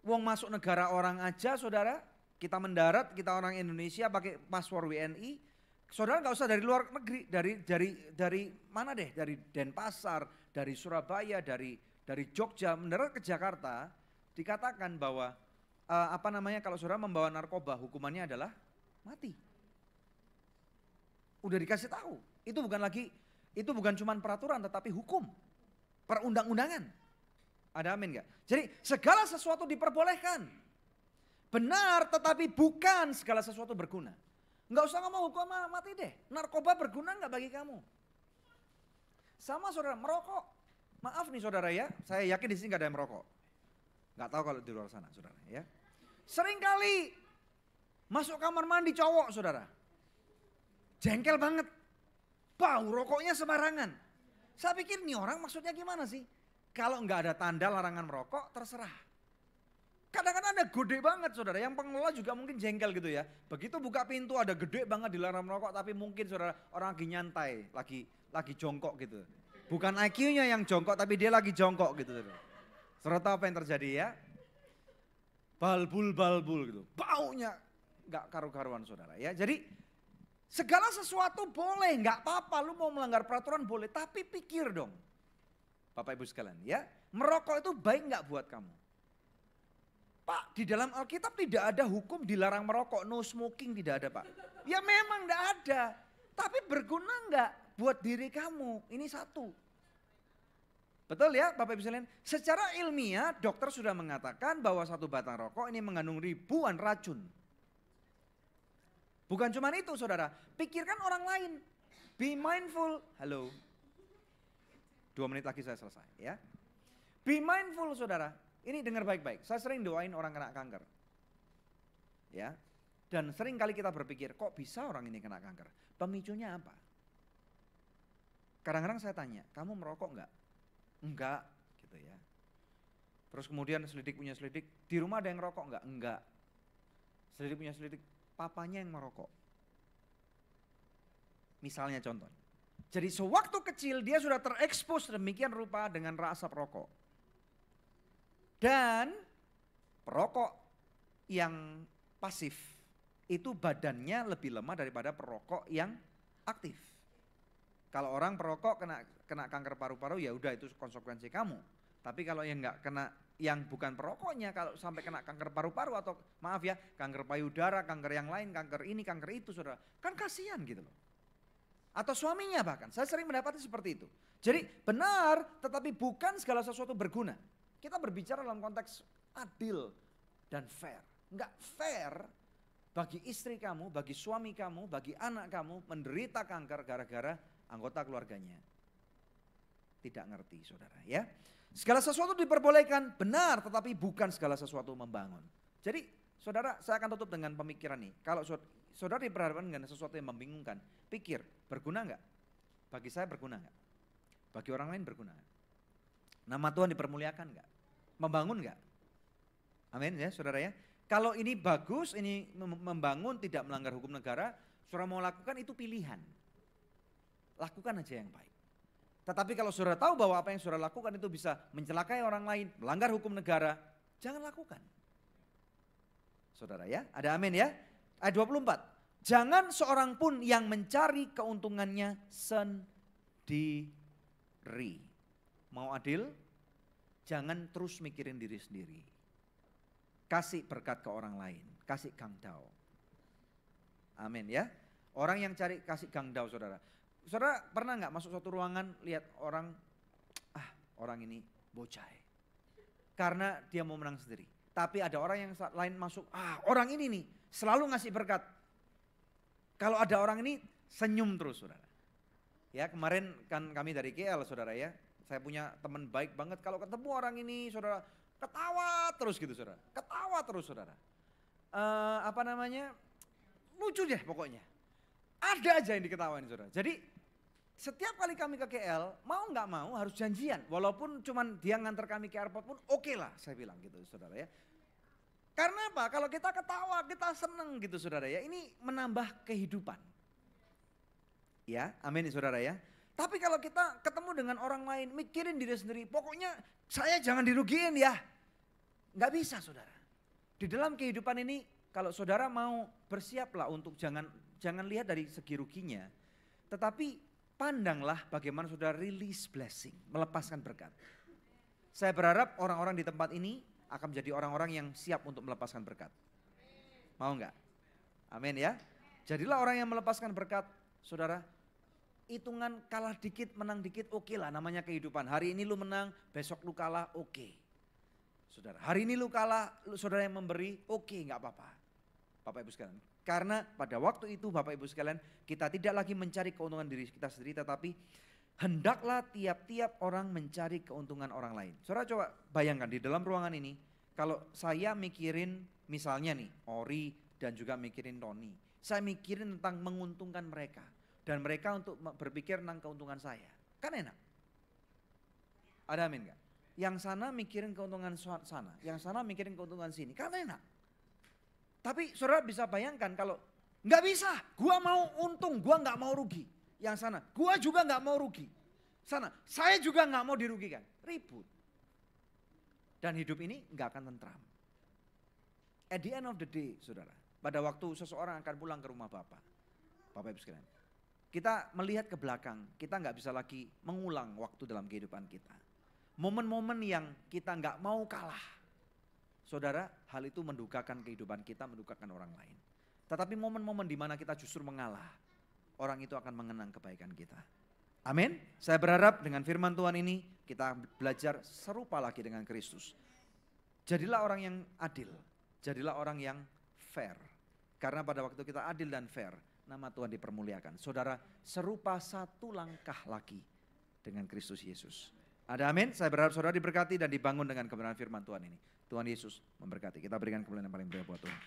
Speaker 1: wong masuk negara orang aja, saudara, kita mendarat, kita orang Indonesia pakai paspor WNI, saudara nggak usah dari luar negeri, dari mana deh, dari Denpasar, dari Surabaya, dari Jogja, mendarat ke Jakarta, dikatakan bahwa kalau saudara membawa narkoba, hukumannya adalah mati. Udah dikasih tahu, itu bukan cuma peraturan, tetapi hukum, perundang-undangan. Ada amin gak? Jadi segala sesuatu diperbolehkan. Benar, tetapi bukan segala sesuatu berguna. Nggak usah ngomong hukuman mati deh. Narkoba berguna nggak bagi kamu? Sama saudara, merokok. Maaf nih saudara ya, saya yakin di sini nggak ada yang merokok. Nggak tahu kalau di luar sana saudara ya. Seringkali masuk kamar mandi cowok saudara. Jengkel banget. Bau rokoknya sembarangan. Saya pikir nih orang maksudnya gimana sih? Kalau nggak ada tanda larangan merokok terserah. Kadang-kadang ada gede banget saudara, yang pengelola juga mungkin jengkel gitu ya. Begitu buka pintu ada gede banget dilarang merokok, tapi mungkin saudara orang lagi nyantai, lagi jongkok gitu. Bukan IQ-nya yang jongkok, tapi dia lagi jongkok gitu saudara. Saudara tahu apa yang terjadi ya? Balbul gitu, baunya nggak karu-karuan saudara ya. Jadi segala sesuatu boleh, nggak apa-apa, lu mau melanggar peraturan boleh, tapi pikir dong. Bapak Ibu sekalian ya, merokok itu baik nggak buat kamu? Pak, di dalam Alkitab tidak ada hukum dilarang merokok, no smoking tidak ada Pak. Ya memang tidak ada, tapi berguna enggak buat diri kamu? Ini satu. Betul ya Bapak Ibu sekalian? Secara ilmiah dokter sudah mengatakan bahwa satu batang rokok ini mengandung ribuan racun. Bukan cuma itu saudara, pikirkan orang lain. Be mindful, halo. 2 menit lagi saya selesai ya. Be mindful saudara. Ini dengar baik-baik, saya sering doain orang kena kanker. Ya, dan sering kali kita berpikir, kok bisa orang ini kena kanker? Pemicunya apa? Kadang-kadang saya tanya, kamu merokok enggak? Enggak, gitu ya. Terus kemudian selidik punya selidik, di rumah ada yang merokok enggak? Enggak. Selidik punya selidik, papanya yang merokok. Misalnya contoh. Jadi sewaktu kecil dia sudah terekspos demikian rupa dengan asap rokok. Dan perokok yang pasif itu badannya lebih lemah daripada perokok yang aktif. Kalau orang perokok kena kanker paru-paru ya udah itu konsekuensi kamu. Tapi kalau yang enggak kena, yang bukan perokoknya, kalau sampai kena kanker paru-paru atau maaf ya kanker payudara, kanker yang lain, kanker ini, kanker itu saudara, kan kasihan gitu loh. Atau suaminya bahkan, saya sering mendapati seperti itu. Jadi benar tetapi bukan segala sesuatu berguna. Kita berbicara dalam konteks adil dan fair. Enggak fair bagi istri kamu, bagi suami kamu, bagi anak kamu menderita kanker gara-gara anggota keluarganya tidak ngerti saudara ya. Segala sesuatu diperbolehkan benar tetapi bukan segala sesuatu membangun. Jadi saudara saya akan tutup dengan pemikiran nih. Kalau saudara diperhadapkan dengan sesuatu yang membingungkan, pikir berguna enggak? Bagi saya berguna enggak? Bagi orang lain berguna enggak? Nama Tuhan dipermuliakan enggak? Membangun enggak? Amin ya saudara ya. Kalau ini bagus, ini membangun tidak melanggar hukum negara, saudara mau lakukan itu pilihan. Lakukan aja yang baik. Tetapi kalau saudara tahu bahwa apa yang saudara lakukan itu bisa mencelakai orang lain, melanggar hukum negara, jangan lakukan. Saudara ya, ada amin ya. Ayat 24. Jangan seorang pun yang mencari keuntungannya sendiri. Mau adil? Jangan terus mikirin diri sendiri. Kasih berkat ke orang lain, kasih gangdau. Amin ya. Orang yang cari kasih gangdau saudara. Saudara pernah nggak masuk suatu ruangan lihat orang, orang ini bocai. Karena dia mau menang sendiri. Tapi ada orang yang lain masuk, orang ini nih selalu ngasih berkat. Kalau ada orang ini senyum terus saudara. Ya kemarin kan kami dari KL saudara ya. Saya punya teman baik banget, kalau ketemu orang ini saudara ketawa terus gitu saudara. Ketawa terus saudara. Lucu deh pokoknya. Ada aja yang diketawain saudara. Jadi setiap kali kami ke KL, mau nggak mau harus janjian. Walaupun cuman dia nganter kami ke airport pun oke lah saya bilang gitu saudara ya. Karena apa? Kalau kita ketawa, kita seneng gitu saudara ya. Ini menambah kehidupan. Ya, amin saudara ya. Tapi kalau kita ketemu dengan orang lain, mikirin diri sendiri. Pokoknya saya jangan dirugiin ya. Nggak bisa saudara. Di dalam kehidupan ini, kalau saudara mau bersiaplah untuk jangan lihat dari segi ruginya. Tetapi pandanglah bagaimana saudara release blessing, melepaskan berkat. Saya berharap orang-orang di tempat ini akan menjadi orang-orang yang siap untuk melepaskan berkat. Mau enggak? Amin ya. Jadilah orang yang melepaskan berkat, saudara. Hitungan kalah dikit, menang dikit, oke lah namanya kehidupan. Hari ini lu menang, besok lu kalah, oke. Saudara, hari ini lu kalah, saudara yang memberi, oke enggak apa-apa. Bapak Ibu sekalian. Karena pada waktu itu Bapak Ibu sekalian, kita tidak lagi mencari keuntungan diri kita sendiri, tetapi hendaklah tiap-tiap orang mencari keuntungan orang lain. Saudara coba bayangkan di dalam ruangan ini, kalau saya mikirin misalnya nih Ori dan juga mikirin Tony. Saya mikirin tentang menguntungkan mereka. Dan mereka untuk berpikir tentang keuntungan saya. Kan enak. Ada amin gak? Yang sana mikirin keuntungan sana, yang sana mikirin keuntungan sini. Kan enak. Tapi saudara bisa bayangkan kalau nggak bisa, gua mau untung, gua nggak mau rugi. Yang sana, gua juga nggak mau rugi. Sana, saya juga nggak mau dirugikan. Ribut. Dan hidup ini nggak akan tentram. At the end of the day, saudara, pada waktu seseorang akan pulang ke rumah Bapak Ibu sekalian, kita melihat ke belakang, kita nggak bisa lagi mengulang waktu dalam kehidupan kita. Momen-momen yang kita nggak mau kalah. Saudara, hal itu mendukakan kehidupan kita, mendukakan orang lain. Tetapi momen-momen di mana kita justru mengalah, orang itu akan mengenang kebaikan kita. Amin. Saya berharap dengan firman Tuhan ini kita belajar serupa lagi dengan Kristus. Jadilah orang yang adil, jadilah orang yang fair. Karena pada waktu kita adil dan fair, nama Tuhan dipermuliakan. Saudara, serupa satu langkah lagi dengan Kristus Yesus. Ada amin? Saya berharap saudara diberkati dan dibangun dengan kebenaran firman Tuhan ini. Tuhan Yesus memberkati. Kita berikan kemuliaan yang paling berharga buat Tuhan.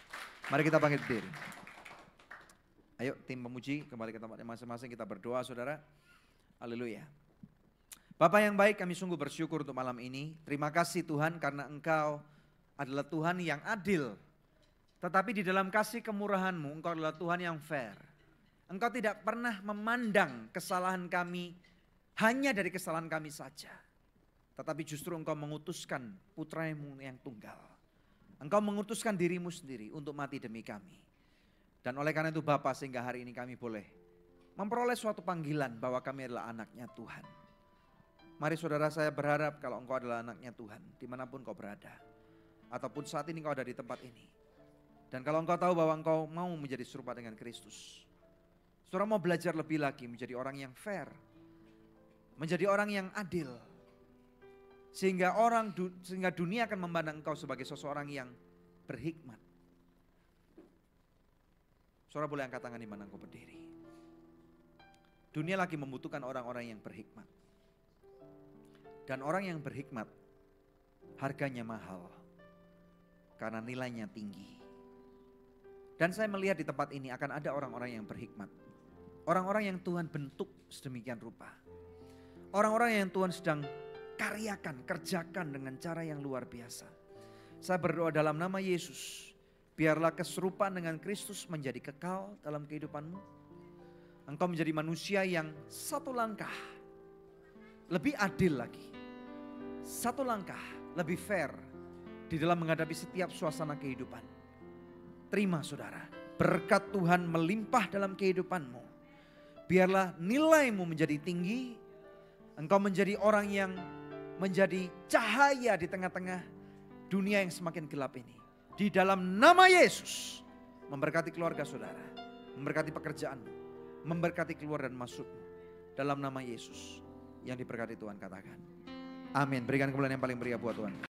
Speaker 1: Mari kita bangkit berdiri. Ayo tim pemuji kembali ke tempatnya masing-masing, kita berdoa saudara. Haleluya. Bapak yang baik, kami sungguh bersyukur untuk malam ini. Terima kasih Tuhan karena Engkau adalah Tuhan yang adil. Tetapi di dalam kasih kemurahan-Mu, Engkau adalah Tuhan yang fair. Engkau tidak pernah memandang kesalahan kami hanya dari kesalahan kami saja. Tetapi justru Engkau mengutuskan putra-Mu yang tunggal. Engkau mengutuskan diri-Mu sendiri untuk mati demi kami. Dan oleh karena itu Bapa, sehingga hari ini kami boleh memperoleh suatu panggilan bahwa kami adalah anaknya Tuhan. Mari saudara, saya berharap kalau engkau adalah anaknya Tuhan, dimanapun kau berada. Ataupun saat ini kau ada di tempat ini. Dan kalau engkau tahu bahwa engkau mau menjadi serupa dengan Kristus. Saudara mau belajar lebih lagi menjadi orang yang fair. Menjadi orang yang adil. Sehingga dunia akan memandang engkau sebagai seseorang yang berhikmat. Saudara boleh angkat tangan di mana engkau berdiri. Dunia lagi membutuhkan orang-orang yang berhikmat. Dan orang yang berhikmat harganya mahal. Karena nilainya tinggi. Dan saya melihat di tempat ini akan ada orang-orang yang berhikmat. Orang-orang yang Tuhan bentuk sedemikian rupa. Orang-orang yang Tuhan sedang karyakan, kerjakan dengan cara yang luar biasa. Saya berdoa dalam nama Yesus. Biarlah keserupaan dengan Kristus menjadi kekal dalam kehidupanmu. Engkau menjadi manusia yang satu langkah lebih adil lagi. Satu langkah lebih fair di dalam menghadapi setiap suasana kehidupan. Terima saudara, berkat Tuhan melimpah dalam kehidupanmu. Biarlah nilaimu menjadi tinggi. Engkau menjadi orang yang menjadi cahaya di tengah-tengah dunia yang semakin gelap ini. Di dalam nama Yesus, memberkati keluarga saudara, memberkati pekerjaanmu, memberkati keluar dan masukmu. dalam nama Yesus. Yang diberkati Tuhan katakan. Amin. Berikan kemuliaan yang paling meriah buat Tuhan.